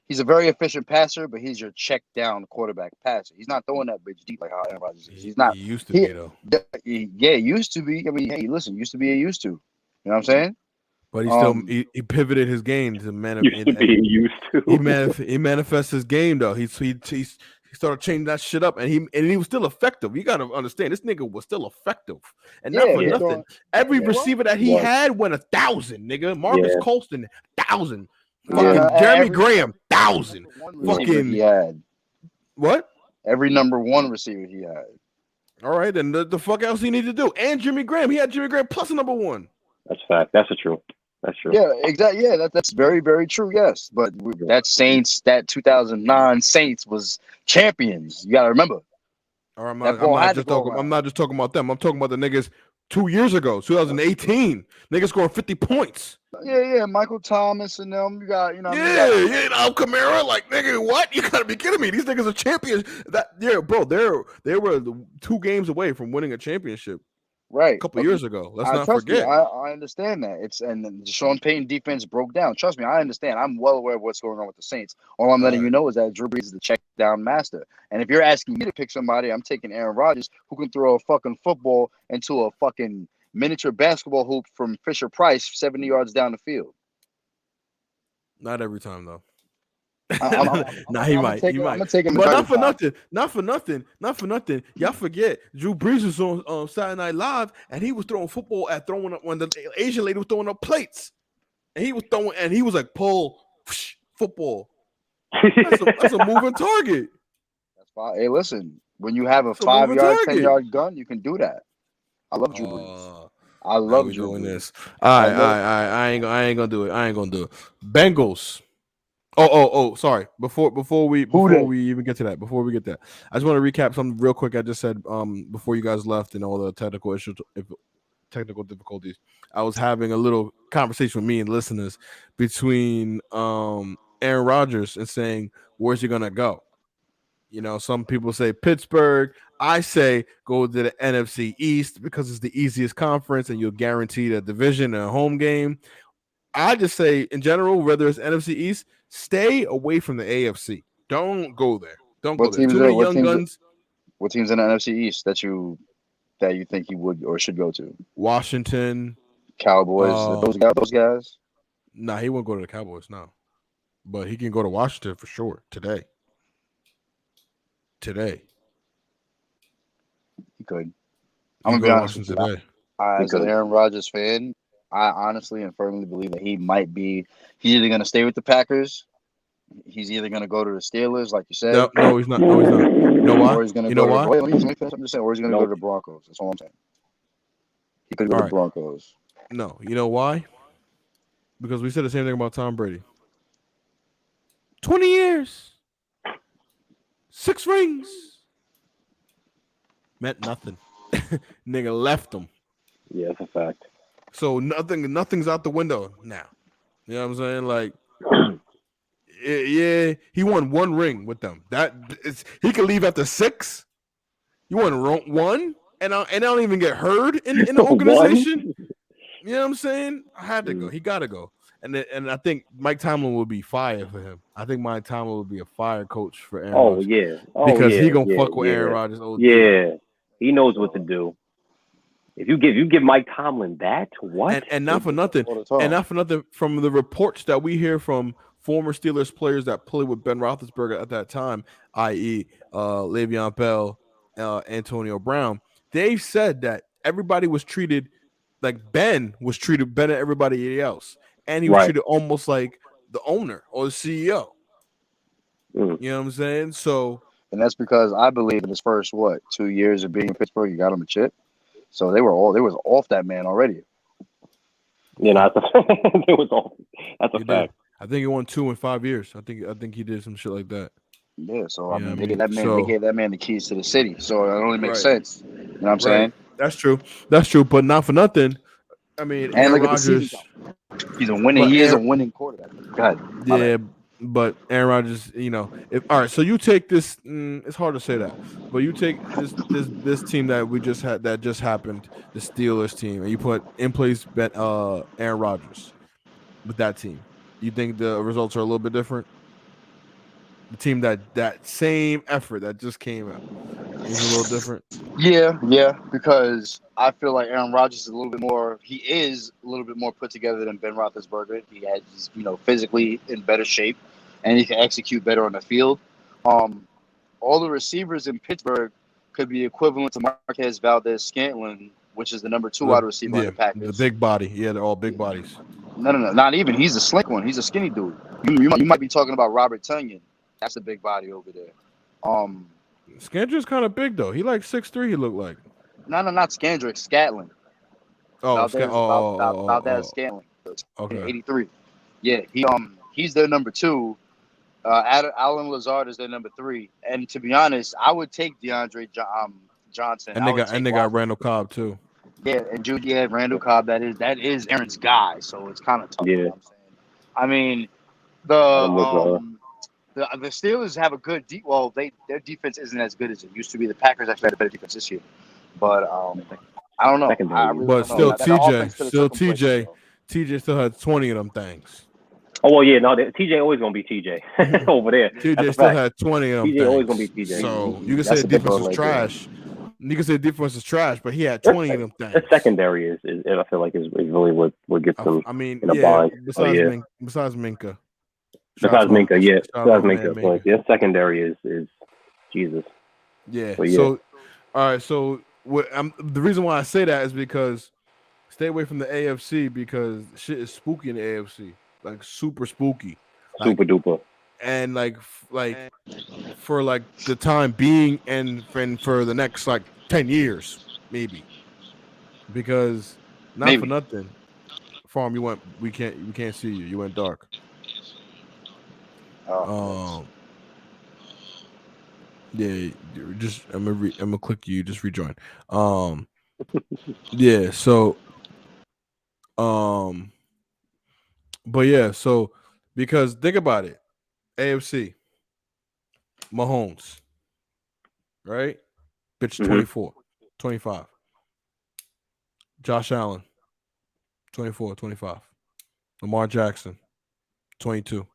he's a very efficient passer, but he's your check down quarterback passer. He's not throwing that bitch deep like how Aaron Rodgers is. He's not. He used to be though. Yeah, used to be. I mean, hey, listen, used to be a used to. You know what I'm saying? But he still he pivoted his game to he manifests his game though. He started changing that shit up, and he was still effective. You got to understand, this nigga was still effective, and not for nothing. Every receiver that he had went 1,000, nigga. Marcus Colston 1,000. Fucking Jeremy Graham 1,000. Fucking he had what? Every number one receiver he had. All right, then the fuck else he need to do? And Jimmy Graham, he had Jimmy Graham plus a number one. That's fact. That's true. Yeah, exactly. Yeah, that's very, very true. Yes, but that 2009 Saints was champions. You gotta remember. All right, I'm not just talking about them. I'm talking about the niggas 2 years ago, 2018. Niggas scoring 50 points. Yeah, Michael Thomas and them. You got, Kamara. Like, nigga, what? You gotta be kidding me. These niggas are champions. Bro, they were 2 games away from winning a championship. Right. A couple years ago. Let's not trust me, forget. I understand that. And the Deshaun Payton defense broke down. Trust me, I understand. I'm well aware of what's going on with the Saints. All I'm letting you know is that Drew Brees is the check down master. And if you're asking me to pick somebody, I'm taking Aaron Rodgers, who can throw a fucking football into a fucking miniature basketball hoop from Fisher Price 70 yards down the field. Not every time though. He might. He might. I'm gonna take him, but not for nothing. Not for nothing. Y'all forget Drew Brees was on Saturday Night Live, and he was throwing football throwing up when the Asian lady was throwing up plates, and he was throwing, and he was like pull football. That's a moving target. That's fine. Hey, listen, when you have a 5-yard, 10-yard gun, you can do that. I love Drew Brees. I love Drew doing Brees. This. All right. I ain't gonna do it. Bengals. Oh, sorry. Before we even get to that, I just want to recap something real quick. I just said before you guys left and all the technical issues, technical difficulties. I was having a little conversation with me and listeners between Aaron Rodgers and saying, where's he gonna go? You know, some people say Pittsburgh. I say go to the NFC East because it's the easiest conference and you'll guarantee a division and a home game. I just say in general, whether it's NFC East, stay away from the AFC. Don't go there. Don't go there. Too many young guns. What teams in the NFC East that you think he would or should go to? Washington, Cowboys. Those guys. Nah, he won't go to the Cowboys now, but he can go to Washington for sure today. He could. I'm gonna be honest with you. Today. As an Aaron Rodgers fan, I honestly and firmly believe that he might be. He's either going to stay with the Packers. He's either going to go to the Steelers, like you said. No, he's not. You know why? Or he's going to go to. Wait, let me finish. I'm just saying. Or he's going to go to the Broncos. That's all I'm saying. He could go to the Broncos. No, you know why? Because we said the same thing about Tom Brady. 20 years, 6 rings, meant nothing. Nigga left him. Yeah, that's a fact. So nothing's out the window now. You know what I'm saying? Like, yeah, he won 1 ring with them. He could leave after 6. You won 1, and I don't even get heard in the organization. You know what I'm saying? I had to go. He got to go. And I think Mike Tomlin will be fired for him. I think Mike Tomlin will be a fire coach for Aaron Rodgers. Because he gonna fuck with Aaron Rodgers. Yeah, he knows what to do. If you give Mike Tomlin that, what? And not for nothing. From the reports that we hear from former Steelers players that played with Ben Roethlisberger at that time, i.e., Le'Veon Bell, Antonio Brown, they said that everybody was treated like Ben treated better than everybody else. And he was treated almost like the owner or the CEO. You know what I'm saying? So, and that's because I believe in his first 2 years of being in Pittsburgh, you got him a chip. So they was off that man already. You know, they was off. That's a fact. I think he won 2 in 5 years. I think he did some shit like that. Yeah. So I mean, they gave that man the keys to the city. So it only makes sense. You know what I'm saying? That's true. But not for nothing. I mean, and look at the season. He's a winning. He is a winning quarterback. Go ahead. Yeah, but Aaron Rodgers, you know, all right. So you take this. It's hard to say that, but you take this team that we just had that just happened, the Steelers team, and you put in place Aaron Rodgers with that team. You think the results are a little bit different? The team that same effort that just came out is a little different. Yeah, because I feel like Aaron Rodgers is a little bit more. He is a little bit more put together than Ben Roethlisberger. He has, physically in better shape, and he can execute better on the field. All the receivers in Pittsburgh could be equivalent to Marquez Valdez-Scantling, which is the number 2 wide receiver in the Packers. The big body. Yeah, they're all big bodies. No, not even. He's a slick one. He's a skinny dude. You might be talking about Robert Tonyan. That's a big body over there. Scandrick's kind of big though. He like 6'3". He looked like. No, not Scandrick. Scantling. Valdez Scantling. Okay. 83. Yeah, he's their number 2. Alan Lazard is their number 3. And to be honest, I would take DeAndre Johnson. And they got Randall Cobb too. Yeah, and Randall Cobb. That is Aaron's guy. So it's kind of tough. Yeah. You know what I'm saying? I mean, the Steelers have a good their defense isn't as good as it used to be. The Packers actually had a better defense this year, but I don't know. Secondary. But still, TJ still had 20 of them things. Oh well, yeah, no, TJ always gonna be TJ over there. TJ still had 20 of them. TJ always gonna be TJ. So you can say the defense was trash. You can say the defense is trash, but he had 20 of them things. The secondary is I feel like is really what gets them. I mean, in a bind. Besides Minka. Besides Minka, yeah. Besides Minka, like their secondary is Jesus. Yeah. So all right. So the reason why I say that is because stay away from the AFC because shit is spooky in the AFC, like super spooky, super duper, and like for like the time being and for the next like 10 years maybe, because for nothing, Farm, we can't see you. You went dark. Yeah, just I'm gonna click you. Just rejoin. Yeah. So, but yeah. So, because think about it, AFC, Mahomes, right? Bitch, 24, 25. Josh Allen, 24, 25. Lamar Jackson, 22.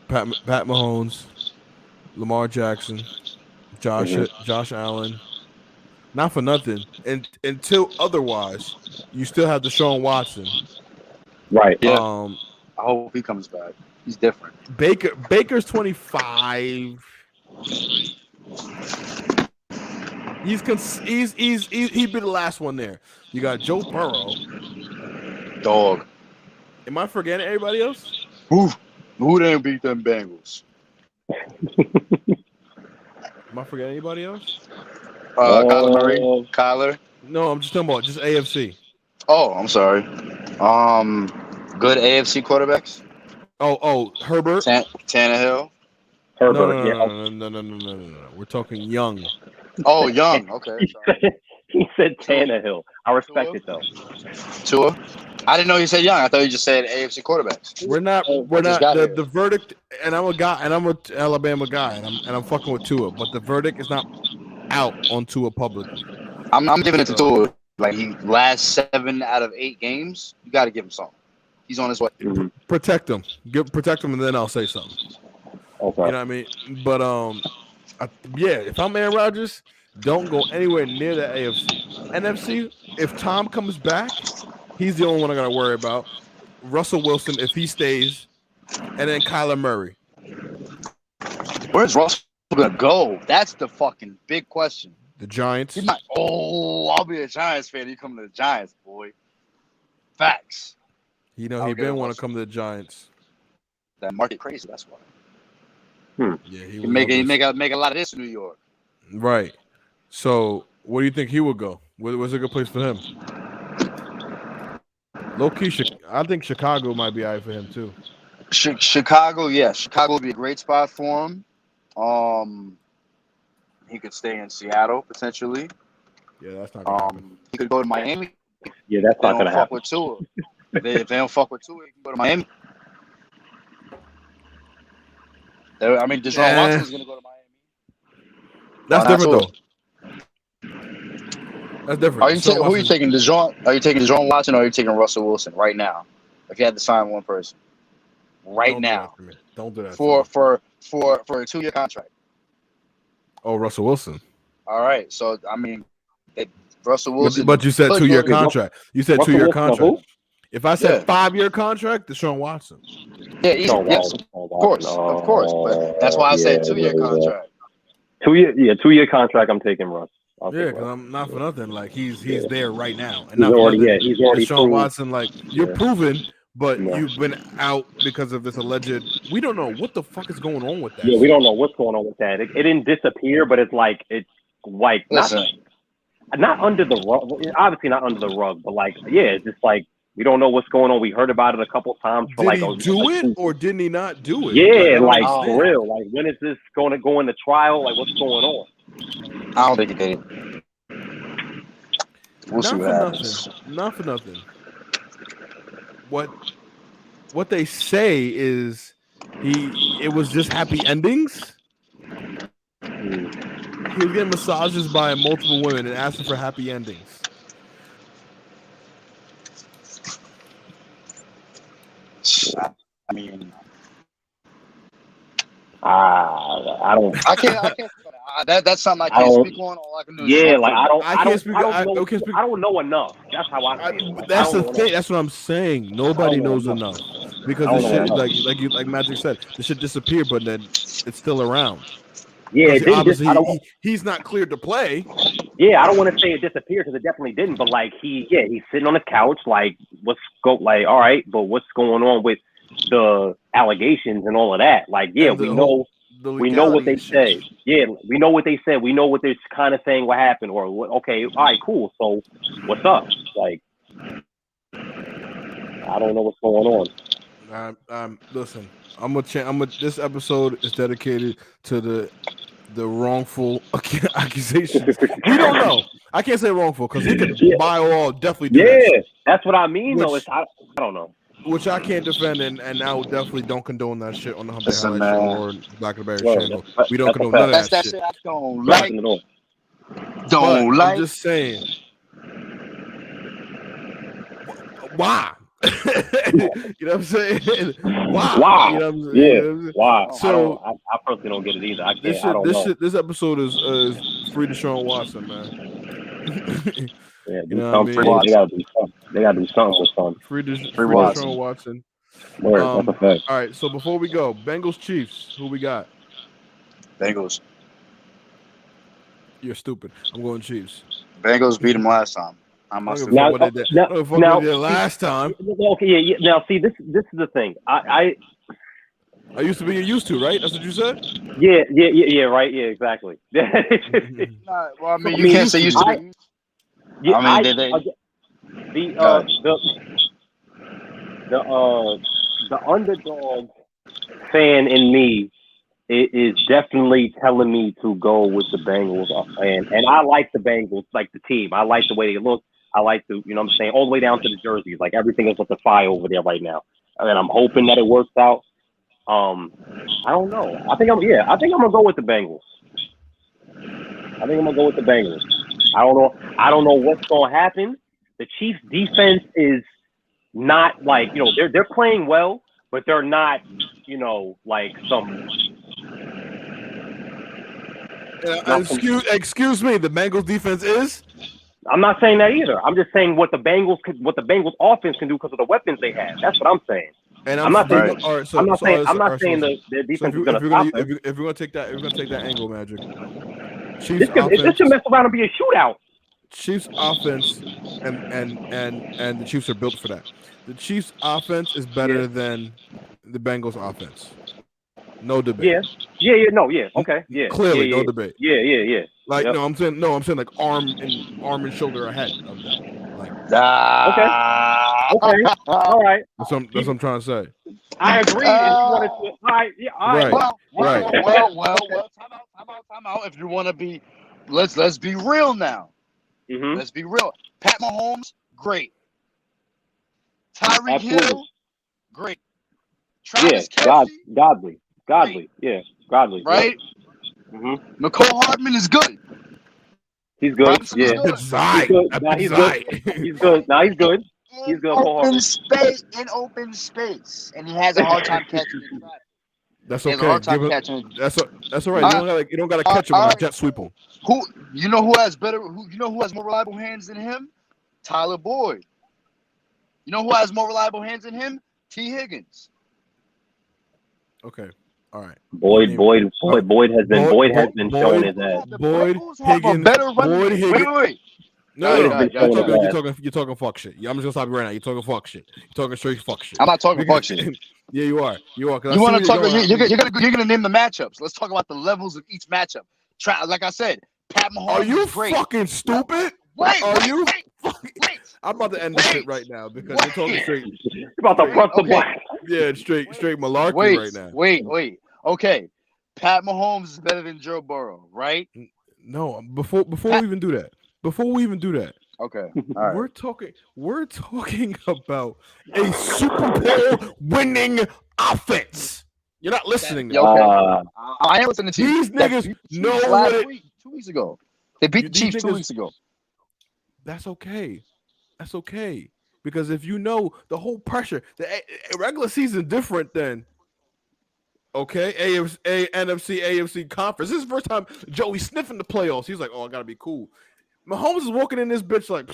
Pat Mahomes, Lamar Jackson, Josh Allen. Not for nothing. And until otherwise, you still have Deshaun Watson. Right. Yeah. I hope he comes back. He's different. Baker's 25. He's been the last one there. You got Joe Burrow. Dog. Am I forgetting everybody else? Who didn't beat them Bengals? Am I forgetting anybody else? Kyler Murray. Kyler. No, I'm just talking about just AFC. Oh, I'm sorry. Good AFC quarterbacks. Oh, Herbert. Tannehill. Herbert. No. We're talking young. Oh, young. Okay. He said Tannehill. I respect it though. Tua. I didn't know you said young. I thought you just said AFC quarterbacks. We're not. The verdict, and I'm a guy, and I'm an Alabama guy, and I'm fucking with Tua, but the verdict is not out on Tua publicly. I'm giving it to Tua. Like he last 7 out of 8 games, you got to give him something. He's on his way. Protect him. Protect him, and then I'll say something. Okay. You know what I mean? But if I'm Aaron Rodgers, don't go anywhere near the AFC. NFC, if Tom comes back, he's the only one I got to worry about. Russell Wilson, if he stays, and then Kyler Murray. Where's Russell going to go? That's the fucking big question. The Giants. I'll be a Giants fan. You come to the Giants, boy. Facts. You know, he been want to come to the Giants. That market crazy, that's why. Yeah, he can make a lot of this in New York. Right. So, where do you think he would go? Where's a good place for him? Low key, I think Chicago might be all right for him too. Chicago, yeah, Chicago would be a great spot for him. He could stay in Seattle potentially. Yeah, that's not gonna happen. He could go to Miami. Yeah, that's not gonna happen. With Tua. If they don't fuck with Tua, he can go to Miami. I mean, Deshaun Watson is gonna go to Miami. That's different though. That's different. Who are you taking, Deshaun? Are you taking Deshaun Watson or are you taking Russell Wilson right now? If you had to sign one person, now, don't do that for a 2-year contract. Oh, Russell Wilson. All right, so I mean, Russell Wilson. But you said 2-year contract. You said 2-year contract. If I said 5-year contract, Deshaun Watson. Yeah, yes, of course. But that's why I said 2-year contract. 2-year contract. I'm taking Russ. Because I'm not for nothing. Like he's there right now, and he's already Deshaun proven. Watson. Like you're proven, but you've been out because of this alleged. We don't know what the fuck is going on with that. Yeah, we don't know what's going on with that. It didn't disappear, but it's like not under the rug. Obviously not under the rug, but it's just like we don't know what's going on. We heard about it a couple times. Did he do it or didn't he not do it? Yeah, for real. Like when is this going to go into trial? Like what's going on? I don't think he did. We'll see what happens. Not for nothing. What they say is it was just happy endings. He was getting massages by multiple women and asking for happy endings. I mean, I don't. I can't. That's something I can't speak on. All I can do is Yeah, hope like for I them. don't know enough. That's how I feel. That's the thing. That's what I'm saying. Nobody knows enough because the shit, like Magic said, the shit disappeared, but then it's still around. Yeah, it didn't. Obviously, he's not cleared to play. Yeah, I don't want to say it disappeared because it definitely didn't. But like he's sitting on the couch. Like all right, but what's going on with the allegations and all of that? Like, yeah, we know what they say. Yeah, we know what they said. We know what they're kind of saying what happened. Or okay, all right, cool. So what's up? Like, I don't know what's going on. Listen, this episode is dedicated to the wrongful accusations. We don't know. I can't say wrongful because he could by all definitely do that. Yeah, that's what I mean. Though I don't know. Which I can't defend, and I would definitely don't condone that shit on the Humpday Highlight Show or Black and Berry channel. We don't condone none of that shit. I don't like. I'm just saying. Why? You know what I'm saying? Why? Wow. You know what I'm saying? Yeah. Wow. So I personally don't get it either. I can't. This episode is free Deshaun Watson, man. Yeah, you know what I mean? They gotta do something with something. Free Deshaun Watson. That's a fact. All right, so before we go, Bengals Chiefs. Who we got? Bengals. You're stupid. I'm going Chiefs. Bengals beat them last time. I must have. Now, last time. Okay, yeah. Now, see, this is the thing. I used to be used to, right? That's what you said. Yeah. Right. Yeah, exactly. Well, I mean, you can't say used to be. Yeah, I mean, the underdog fan in me is definitely telling me to go with the Bengals, and I like the Bengals, like the team. I like the way they look. I like the, you know what I'm saying, all the way down to the jerseys. Like everything is with the fire over there right now, and I'm hoping that it works out. I don't know. I think I'm gonna go with the Bengals. I don't know what's gonna happen. The Chiefs' defense is not like, you know, they're playing well, but they're not, you know, like some. Excuse me. The Bengals defense is. I'm not saying that either. I'm just saying what the Bengals offense can do because of the weapons they have. That's what I'm saying. And I'm not saying. Right. I'm not saying the defense is going to stop them. If we're going to take that angle, Magic. This should mess around and be a shootout. Chiefs offense and the Chiefs are built for that. The Chiefs offense is better than the Bengals offense. No debate. Okay. Yeah. Clearly, no debate. Yeah. Like I'm saying like arm and shoulder ahead of that. Like okay. All right. That's what I'm trying to say. I agree. All right. Yeah. All right. Well. Time out. If you want to be, let's be real now. Mm-hmm. Let's be real. Pat Mahomes, great. Tyreek Hill, great. Travis Kelce, godly. Yeah, godly. Right? Yeah. Mm-hmm. McCall Hardman is good. He's good. Robinson yeah. He's good. He's good. Now he's good. He's good. In open space, and he has a hard time catching it. That's okay. That's all right. You don't gotta catch him when I jet sweep him. Who has more reliable hands than him? Tyler Boyd. You know who has more reliable hands than him? T. Higgins. Okay. All right. Boyd has been showing his ass. Boyd Higgins. Wait. No. You're talking fuck shit. I'm just gonna stop you right now. You're talking fuck shit. You're talking straight fuck shit. I'm not talking fuck shit. Yeah, you are. You want to talk? You're gonna name the matchups. Let's talk about the levels of each matchup. Like I said, Pat Mahomes. Are you is great. fucking stupid? Wait. I'm about to end this shit right now because you're talking straight. You're about to rub the black. Yeah, straight malarkey right now. Wait. Okay, Pat Mahomes is better than Joe Burrow, right? No, before we even do that. Okay, all right. We're talking about a Super Bowl winning offense. You're not listening. Okay. I am listening to you. These niggas know what it. 2 weeks ago. They beat the Chiefs 2 weeks ago. That's okay. That's okay. Because if you know the whole pressure, the regular season different than NFC, AFC conference. This is the first time Joey sniffing the playoffs. He's like, oh, I gotta be cool. Mahomes is walking in this bitch like,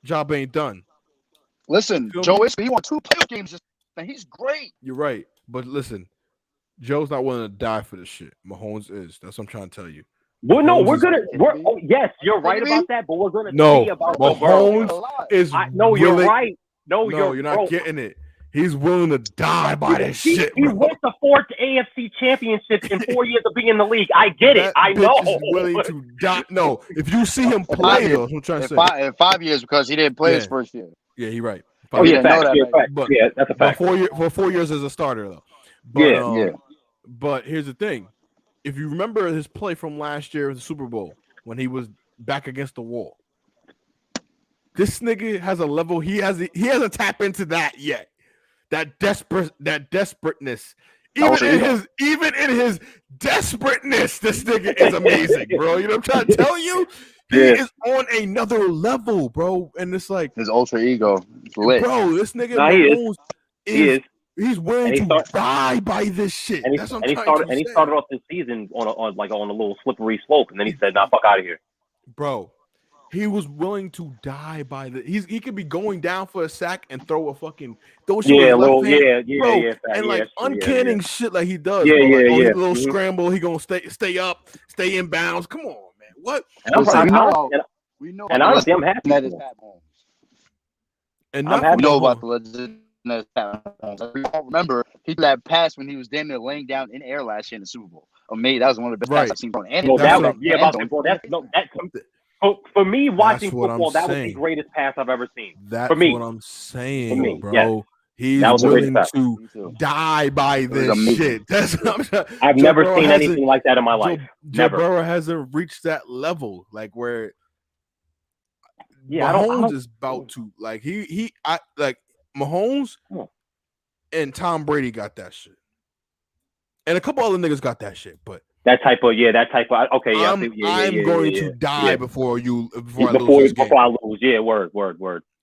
job ain't done. Listen, Joe he won 2 playoff games, and he's great. You're right, but listen, Joe's not willing to die for this shit. Mahomes is. That's what I'm trying to tell you. Well, no, yes, you're right about that, but we're gonna see about Mahomes is. You're right. No, you're not getting it. He's willing to die by this shit. He went the 4th AFC championship in 4 years of being in the league. I get it. I know. Is willing to die. No, if you see him play, though, I'm trying to say. In 5 years because he didn't play his first year. Yeah, he's right. That's a fact. For 4 years as a starter, though. But, But here's the thing. If you remember his play from last year in the Super Bowl when he was back against the wall, this nigga has a level he hasn't tapped into that yet. That desperateness. Even in his desperateness, this nigga is amazing, bro. You know what I'm trying to tell you? He is on another level, bro. And it's like his ultra ego is lit. Bro, this nigga Mahomes is. He's willing to die by this shit. And he started off this season on a little slippery slope, and then he said, "Nah, fuck out of here." Bro, he was willing to die by the. He could be going down for a sack and throw a fucking uncanny shit like he does. Little scramble. He gonna stay up, stay in bounds. Come on, man. What? We know. And honestly, I'm happy. And we know about the legend. We all remember he did that pass when he was damn near laying down in air last year in the Super Bowl. That was one of the best passes I've seen. For me, watching football, that was the greatest pass I've ever seen. That's for me. What I'm saying, bro. Yes. He's willing to die by this shit. That's what I'm saying. I've never seen anything like that in my life. Joe Burrow hasn't reached that level, like where Mahomes is about to Mahomes and Tom Brady got that shit, and a couple other niggas got that shit. But that type of okay, yeah. I'm going to die before I lose. Before I lose, yeah. Word.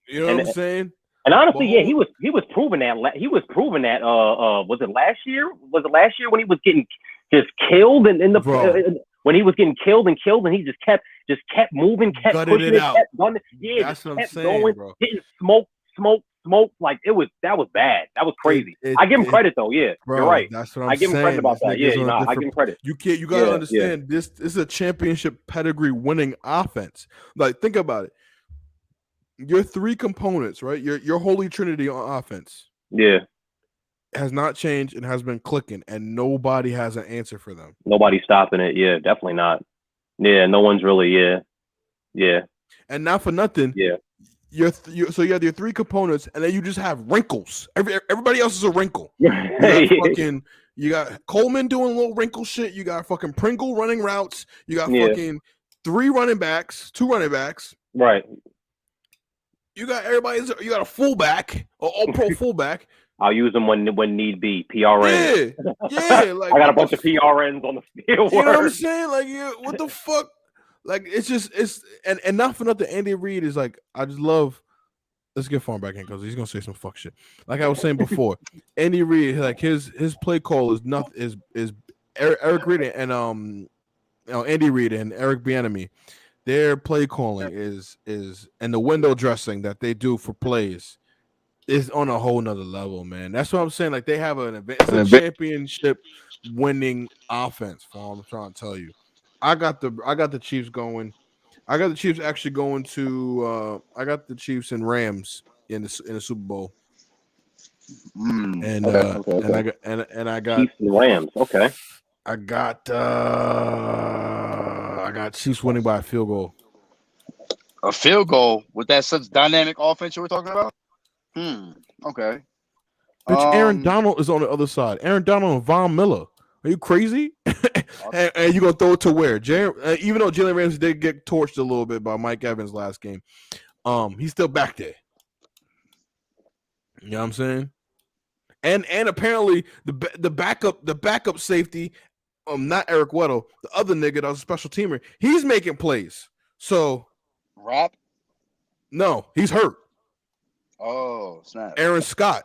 You know what I'm saying? And honestly, he was proving that. He was proving that. Was it last year? Was it last year when he was getting just killed in the when he was getting killed and he just kept moving, kept pushing it, kept running. Yeah, that's what I'm saying, going, bro. Hitting smoke. Like that was bad. That was crazy. I give him credit though. Yeah, bro, you're right. That's what I'm I give him credit about that. Yeah, I give him credit. You gotta understand this is a championship pedigree winning offense. Like, think about it. Your 3 components, right? Your holy trinity on offense. Yeah. Has not changed and has been clicking, and nobody has an answer for them. Nobody's stopping it. Yeah, definitely not. Yeah, no one's really. Yeah. And not for nothing. Yeah. So you have your 3 components, and then you just have wrinkles. Everybody else is a wrinkle. You got Coleman doing little wrinkle shit. You got fucking Pringle running routes. You got fucking 2 running backs. Right. You got you got a fullback, or all-pro fullback. I'll use them when need be. PRN. Yeah. Like, I got a bunch of PRNs on the field. You know what I'm saying? Like, what the fuck? Like, it's and not for nothing. Andy Reid is like, I just love. Let's get Farm back in because he's gonna say some fuck shit. Like I was saying before, Andy Reid, like his play call is nothing. Is Eric Reid and Andy Reid and Eric Bieniemy, their play calling is and the window dressing that they do for plays is on a whole nother level, man. That's what I'm saying. Like, they have a championship winning offense. I'm trying to tell you. I got the Chiefs going. I got the Chiefs actually going to. I got the Chiefs and Rams in the Super Bowl. And I got Chiefs and Rams. Okay. I got Chiefs winning by a field goal. A field goal with that such dynamic offense you were talking about? Okay. Bitch, Aaron Donald is on the other side. Aaron Donald and Von Miller. Are you crazy? and you gonna throw it to where? Even though Jalen Ramsey did get torched a little bit by Mike Evans last game, he's still back there. You know what I'm saying? And apparently the backup safety not Eric Weddle, the other nigga that was a special teamer, he's making plays. So Rap? No, he's hurt. Oh, snap. Aaron Scott.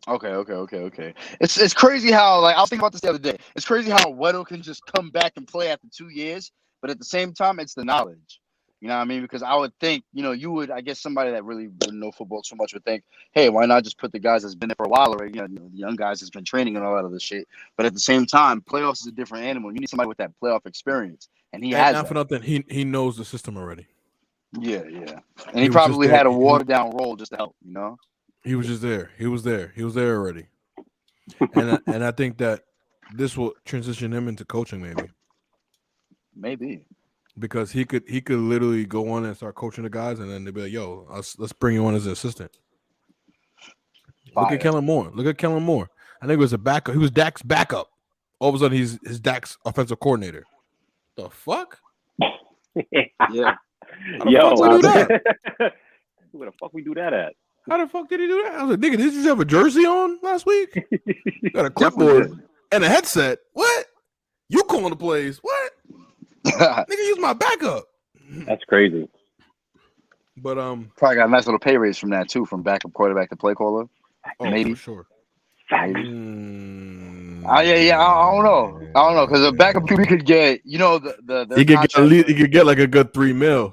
Okay. It's crazy how, like, I was thinking about this the other day. It's crazy how Weddle can just come back and play after 2 years, but at the same time, it's the knowledge. You know what I mean? Because I would think, you would, I guess somebody that really wouldn't know football too much would think, hey, why not just put the guys that's been there for a while already, the young guys that's been training and all that other shit. But at the same time, playoffs is a different animal. You need somebody with that playoff experience. And he has not for nothing, he knows the system already. Yeah. And he probably had a watered down role just to help, He was just there. He was there already. And I think that this will transition him into coaching maybe. Because he could literally go on and start coaching the guys, and then they'd be like, "Yo, let's bring you on as an assistant." Look at Kellen Moore. I think it was a backup. He was Dak's backup. All of a sudden, he's Dak's offensive coordinator. The fuck? Yeah. Yo, where the fuck we do that at? How the fuck did he do that? I was like, nigga, did you have a jersey on last week? Got a clipboard and a headset. What? You calling the plays? What? Nigga, use my backup. That's crazy. But probably got a nice little pay raise from that too, from backup quarterback to play caller. Maybe. For sure. Yeah. I don't know, because a backup QB could get, he could get like a good $3 million.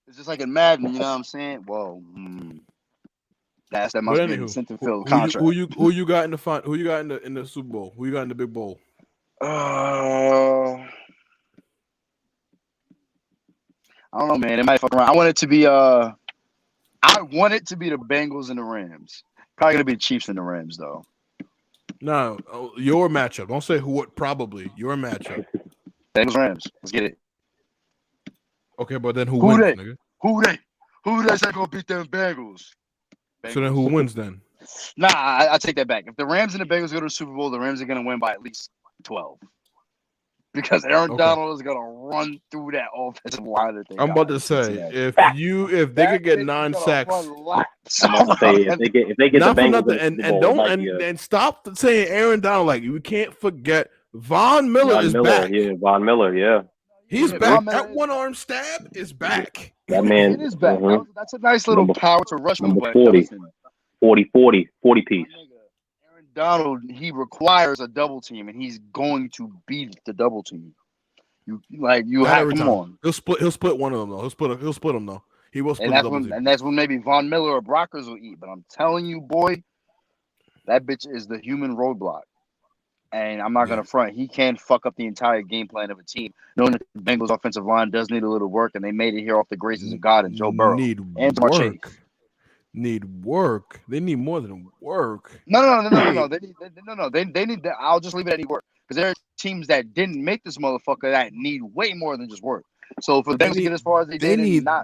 It's just like in Madden, you know what I'm saying? Well, that must be an incentive filled contract. Who you got in the front? Who you got in the Super Bowl? Who you got in the big bowl? I don't know, man. It might fuck around. I want it to be the Bengals and the Rams. Probably gonna be the Chiefs and the Rams, though. No, your matchup. Don't say what. Probably your matchup. Bengals Rams. Let's get it. Okay, but then who wins, nigga? Who that's gonna beat them Bengals? So then who wins then? Nah, I take that back. If the Rams and the Bengals go to the Super Bowl, the Rams are gonna win by at least 12. Because Aaron Donald is gonna run through that offensive line that they I'm about to say if they could get 9 sacks, if they get not the for Bengals, nothing, and stop saying Aaron Donald. Like, you can't forget Von Miller is back. Yeah, Von Miller, yeah. He's back. That one arm stab is back. That man it is back. That's a nice little power to rush move. 40 piece. Aaron Donald, he requires a double team, and he's going to beat the double team. Come on. He'll split one of them though. He'll split them though. He will split them. And that's when maybe Von Miller or Brockers will eat. But I'm telling you, boy, that bitch is the human roadblock. And I'm not going to front. He can fuck up the entire game plan of a team. Knowing that the Bengals offensive line does need a little work, and they made it here off the graces of God and Joe Burrow. Need work. They need more than work. No. They need that. I'll just leave it at need work. Because there are teams that didn't make this motherfucker that need way more than just work. So for the Bengals to get as far as they need a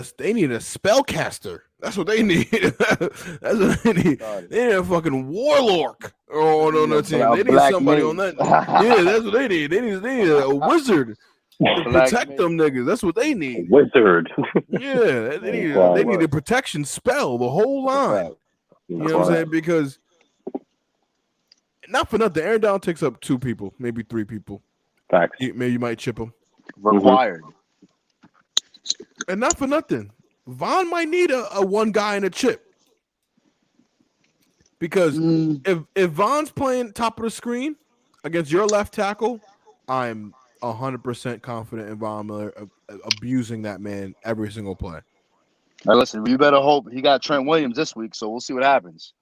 spellcaster. That's what they need. That's what they need. They need a fucking warlord on the team. They need somebody on that. Yeah, that's what they need. They need a wizard to protect them niggas. That's what they need. Wizard. Yeah, they need a protection spell the whole line. You know what I'm saying? Because not for nothing, Aaron Donald takes up 2 people, maybe 3 people. Facts. Maybe you might chip him. Required. And not for nothing, Von might need a one guy in a chip. Because if Von's playing top of the screen against your left tackle, I'm 100% confident in Von Miller abusing that man every single play. Now listen, you better hope he got Trent Williams this week, so we'll see what happens.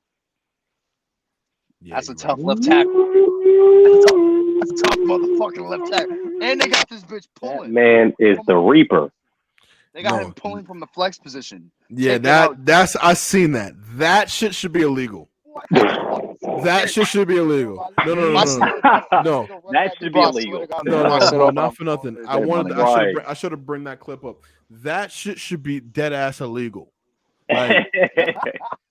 Yeah, that's a tough left tackle. That's a tough motherfucking left tackle. And they got this bitch pulling. That man is the Reaper. They got him pulling from the flex position. Yeah, that's I seen that. That shit should be illegal. That shit should be illegal. No. That should be illegal. No, not for nothing. I should have bring that clip up. That shit should be dead ass illegal. Like,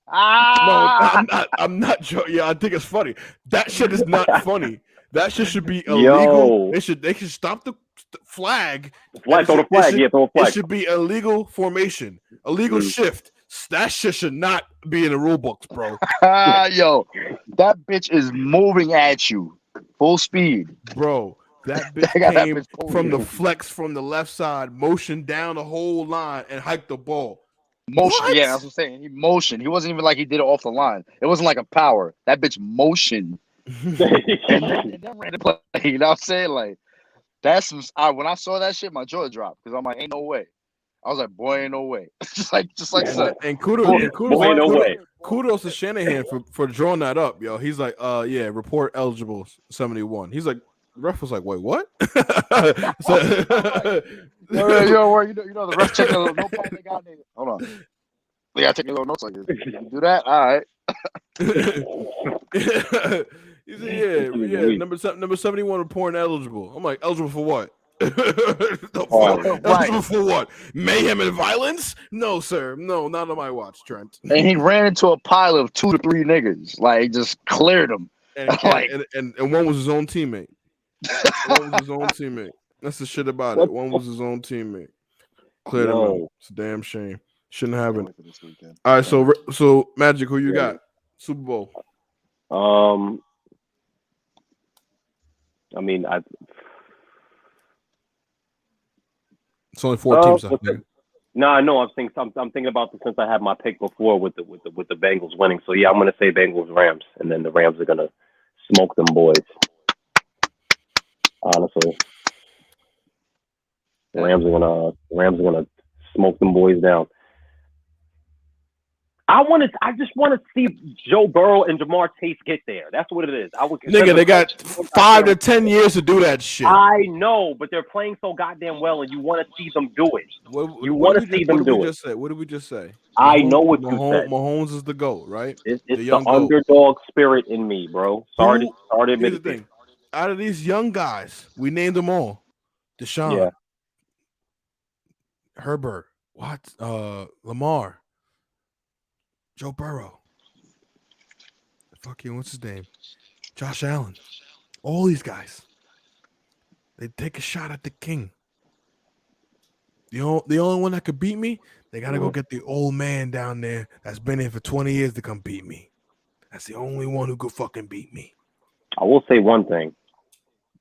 I'm not joking. Yeah, I think it's funny. That shit is not funny. That shit should be illegal. They should stop the flag. Throw the flag. Throw a flag. It should be illegal formation, illegal shift. That shit should not be in the rule books, bro. Yo, that bitch is moving at you. full speed. Bro, that bitch came from the flex from the left side, motioned down the whole line, and hiked the ball. Motion, What? yeah, that's what I'm saying. He motioned. He wasn't even like he did it off the line. It wasn't like a power. That bitch motioned. and then ran the play. You know what I'm saying? Like, that's some. When I saw that shit, my jaw dropped because I'm like, ain't no way. I was like, boy, ain't no way. just like son. And kudos to Shanahan for drawing that up, yo. He's like, yeah, report eligible 71. He's like, the ref was like, wait, what? You know the ref checking a little note they got there. Hold on. They gotta take a little notes like this. You do that? All right. He said, yeah, number 71 reporting eligible. I'm like, eligible for what? Eligible for what? Mayhem and violence? No, sir. No, not on my watch, Trent. And he ran into a pile of 2 to 3 niggas. Like, just cleared them. And one was his own teammate. One was his own teammate. That's the shit about it. One was his own teammate. Cleared him out. It's a damn shame. Shouldn't have it. All right, so Magic, who you got? Super Bowl. I mean, it's only 4 teams. No, I know. I'm thinking about this since I had my pick before with the Bengals winning. So yeah, I'm gonna say Bengals Rams, and then the Rams are gonna smoke them boys. Honestly, the Rams are gonna smoke them boys down. I just want to see Joe Burrow and Jamar Chase get there. That's what it is. Nigga, they got 5 to 10 years to do that shit. I know, but they're playing so goddamn well, and you want to see them do it. You want to see them do it. What did we just say? I know what you said. Mahomes is the GOAT, right? It's the underdog spirit in me, bro. Sorry to admit it. Out of these young guys, we named them all. Deshaun. Herbert. What? Lamar. Joe Burrow. Fucking what's his name? Josh Allen. All these guys. They take a shot at the king. The only one that could beat me, they gotta go get the old man down there that's been here for 20 years to come beat me. That's the only one who could fucking beat me. I will say one thing.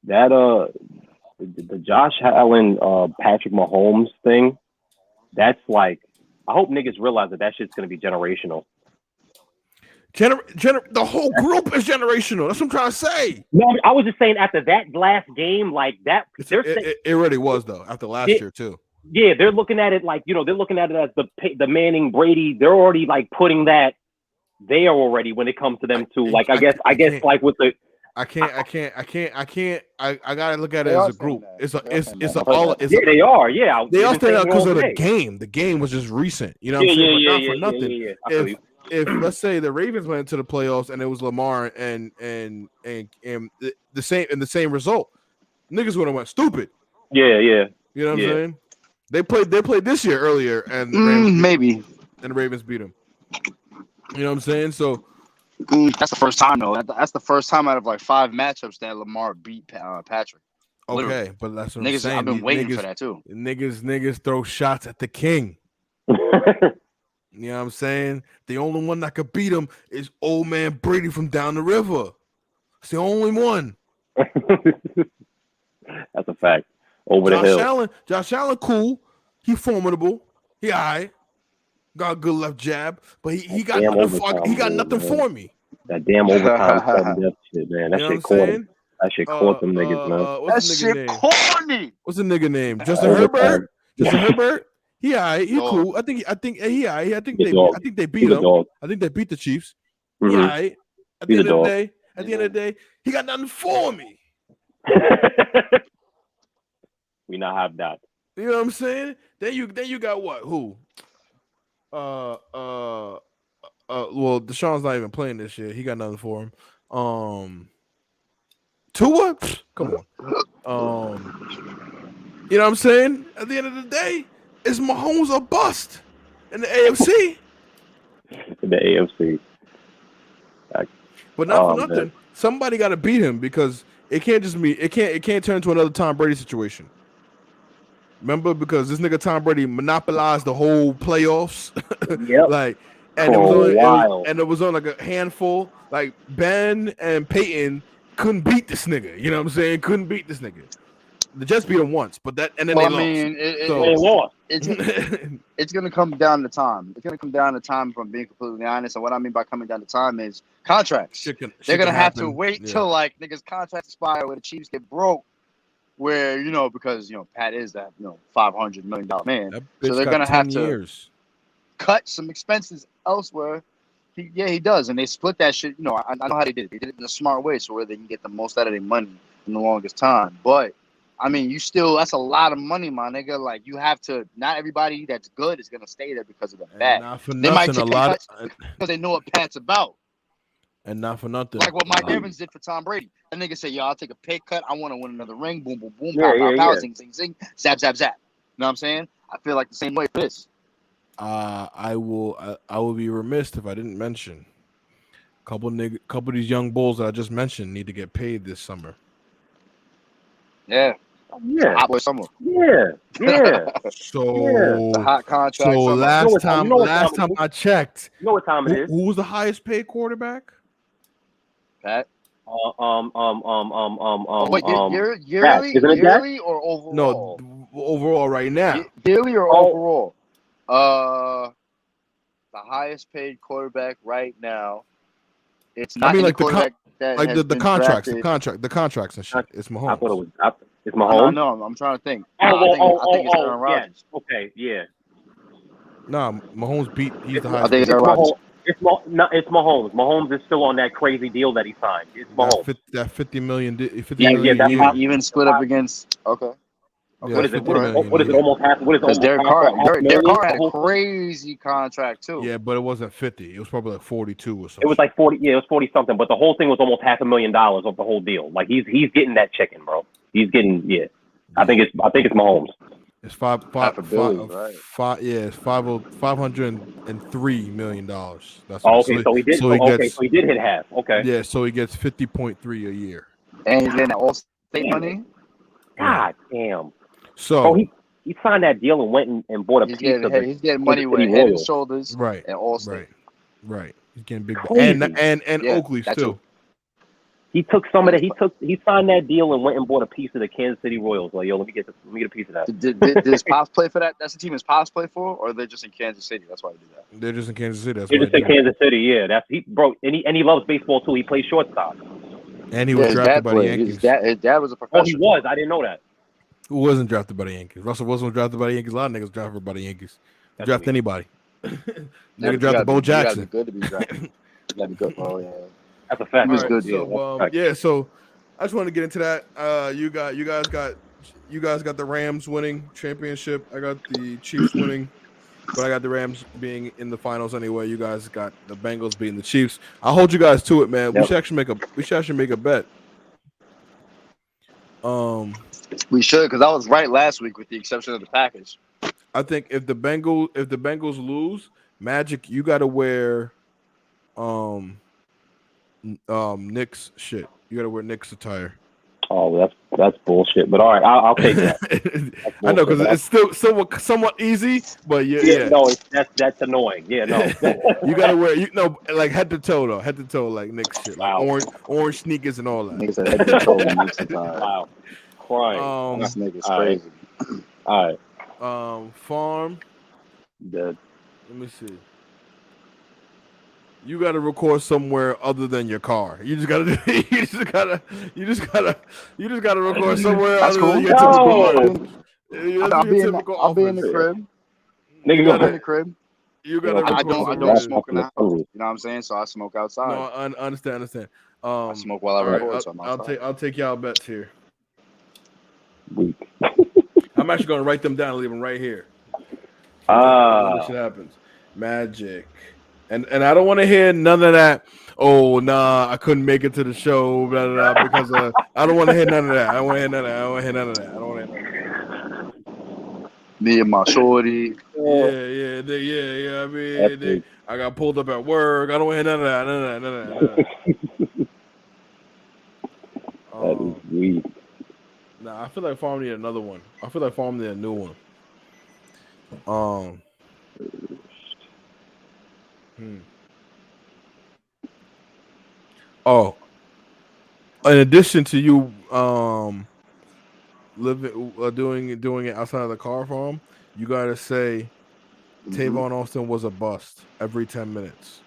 That the Josh Allen Patrick Mahomes thing, that's like, I hope niggas realize that shit's gonna be generational. The whole group is generational. That's what I'm trying to say. No, I was just saying after that last game, like that. It already was though. After last year too. Yeah, they're looking at it like, they're looking at it as the Manning Brady. They're already like putting that there already when it comes to them too. Like I guess like with the. I gotta look at it as a group. They are. Yeah, they all stand out because of the game. The game was just recent. You know what I'm saying? Not for nothing. If let's say the Ravens went into the playoffs and it was Lamar and the same result, niggas would have went stupid. Yeah. You know what I'm saying? They played this year earlier and the Ravens beat them. You know what I'm saying? So. That's the first time though. That's the first time out of like 5 matchups that Lamar beat Patrick. Okay, Literally. But that's what I'm saying. I've been waiting for that too. Niggas throw shots at the king. You know what I'm saying? The only one that could beat him is old man Brady from down the river. It's the only one. That's a fact. Over the hill. Josh Allen, cool. He formidable. He all right. Got a good left jab, but he got nothing for me. That damn overtime shit, man. That shit caught him. That shit caught them niggas, man. That shit corny. What's the nigga name? Justin Herbert. Justin Herbert. He alright. He cool. I think he alright. I think they beat him. I think they beat the Chiefs. He alright. At the end of the day, he got nothing for me. We not have that. You know what I'm saying? Then you got what? Who? Well, Deshaun's not even playing this year. He got nothing for him. Tua? Come on. You know what I'm saying? At the end of the day, is Mahomes a bust in the AFC? In the AFC. But not for nothing. Man. Somebody got to beat him because it can't just be. It can't turn into another Tom Brady situation. Remember, because this nigga Tom Brady monopolized the whole playoffs. Yep. It was on like a handful. Like Ben and Peyton couldn't beat this nigga. You know what I'm saying? Couldn't beat this nigga. The Jets beat him once, but then they Well, I lost. mean, They lost. it's going to come down to time. It's going to come down to time, if I'm being completely honest. And what I mean by coming down to time is contracts. They're going to have to wait till like niggas' contracts expire, where the Chiefs get broke, where because Pat is that $500 million man, so they're going to have to cut some expenses elsewhere. He does, and they split that shit. I know how they did it. They did it in a smart way, so where they can get the most out of their money in the longest time. But I mean, that's a lot of money, my nigga. Like, you have to. Not everybody that's good is gonna stay there because of the bad. They might take cuts because they know what Pat's about. And not for nothing. Like what Mike Evans did for Tom Brady. That nigga said, "Yo, I'll take a pay cut. I want to win another ring. Boom, boom, boom. Pow, pow, pow. Zing, zing, zing. Zap, zap, zap." You know what I'm saying? I feel like the same way for this. I will be remiss if I didn't mention couple of these young bulls that I just mentioned need to get paid this summer. Yeah. Yeah. Hot boy summer. Yeah. So the hot contract. So summer. last time I checked, you know what time it is? Who was the highest paid quarterback? Pat. Wait, yearly or overall? No, overall right now. Yearly or overall? The highest paid quarterback right now. It's not like the contracts, drafted. the contracts and shit. It's Mahomes. I thought it was. It's Mahomes. No, I'm trying to think. I think it's Aaron Rodgers. Yeah. Okay, yeah. Nah, Mahomes beat. He's the I highest. think it's Aaron Rodgers. It's Mahomes. Mahomes is still on that crazy deal that he signed. It's Mahomes. That $50 million. Even split up against. Okay. Yeah, what is it? What is it? Almost half. What is it? Because Derek Carr had a crazy contract too. Yeah, but it wasn't 50. It was probably like 42 or something. It was like 40. Yeah, it was 40 something. But the whole thing was almost $500,000 of the whole deal. Like he's getting that chicken, bro. He's getting I think it's Mahomes. It's $503 million. That's okay. So he did. So he did hit half. Okay. Yeah, so he gets 50.3 a year. And he's getting all-state money. God damn. So he signed that deal and went and bought a piece of it. He's getting money with Head and Shoulders, right? And All-State. Right. He's getting big. Crazy. And Oakley too. He took some of that. He signed that deal and went and bought a piece of the Kansas City Royals. Like, yo, let me get a piece of that. Did his pops play for that? That's the team his pops play for, or they're just in Kansas City? That's why they do that. They're just in Kansas City. They're just in Kansas City. Yeah, that's bro. And he loves baseball too. He plays shortstop. And he was drafted by the Yankees. His dad was a professional. Oh, he was. I didn't know that. Who wasn't drafted by the Yankees? Russell Wilson was drafted by the Yankees. A lot of niggas drafted by the Yankees. Draft anybody. Nigga drafted Bo Jackson. You gotta be good to be drafted. You gotta be good. Oh yeah. That's a fact. He was good. So, so I just want to get into that. You guys got the Rams winning championship. I got the Chiefs winning, but I got the Rams being in the finals anyway. You guys got the Bengals beating the Chiefs. I'll hold you guys to it, man. Yep. We should actually make a bet. We should, because I was right last week, with the exception of the Packers. I think if the Bengals lose, Magic, you got to wear Knicks shit. You got to wear Knicks attire. Oh, that's bullshit. But all right, I'll take that. I know, because it's still somewhat easy, but yeah. No, that's annoying. Yeah, no. You gotta wear like head to toe, like Knicks shit, like orange sneakers and all that. Niggas are head to toe Knicks attire. Wow, crying. This nigga's crazy. All right. Farm. Dead. Let me see. You got to record somewhere other than your car. You just gotta record somewhere other than your typical. I'll be in the crib. Nigga, go in the crib. You gotta. I don't smoke in the house. You know what I'm saying? So I smoke outside. No, I understand. I smoke while I record. I'll take y'all bets here. Weak. I'm actually gonna write them down and leave them right here. This shit happens. Magic. And I don't want to hear none of that. Oh nah, I couldn't make it to the show. Blah, blah, blah, because I don't want to hear none of that. I don't want to hear none of that. Me and my shorty. Yeah. I mean, I got pulled up at work. I don't want to hear none of that. That is weak. Nah, I feel like Farm need another one. I feel like Farm need a new one. Oh, in addition to you living doing it outside of the car farm, you gotta say Tavon Austin was a bust every 10 minutes.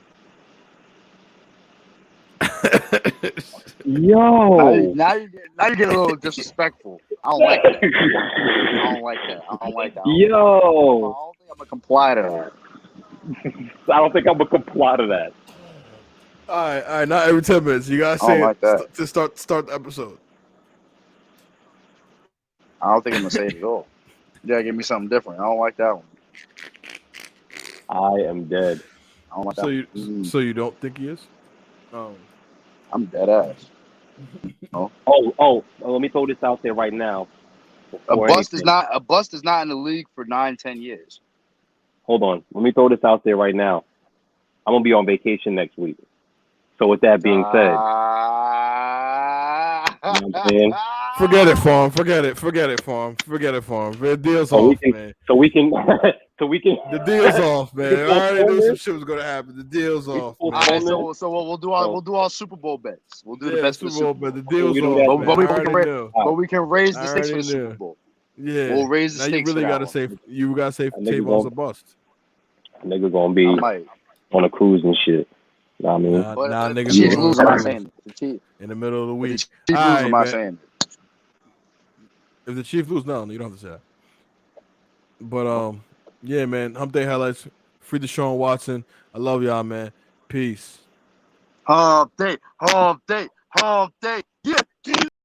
Yo, Now you get a little disrespectful. I don't like that. I don't like that. I don't think I'm gonna comply to that. I don't think I'm gonna comply to that. All right. Not every 10 minutes. You gotta say it to start the episode. I don't think I'm gonna say it at all. You gotta give me something different. I don't like that one. I am dead. I don't like So that you so you don't think he is? I'm dead ass. Oh, let me throw this out there right now. A bust is not in the league for 9-10 years. Hold on. Let me throw this out there right now. I'm gonna be on vacation next week. So with that being said, you know what I'm saying? Forget it, Farm. Forget it, Farm. The deal's off, man. So we can. The deal's off, man. I already knew some shit was gonna happen. The deal's off, man. All right, so we'll do our Super Bowl bets. We'll do the best for the Super Bowl. The deal's off, man. But we can raise the stakes for the Super Bowl. Yeah, we'll raise the stakes. You really gotta say Tavon's a bust. Nigga gonna be on a cruise and shit. Know what I mean? Nah, nigga. Chiefs lose. I'm not saying it. In the middle of the week. Chiefs lose. I'm not saying it. If the Chiefs lose, no, you don't have to say that. But yeah, man. Humpday highlights. Free Deshaun Watson. I love y'all, man. Peace. Humpday. Yeah.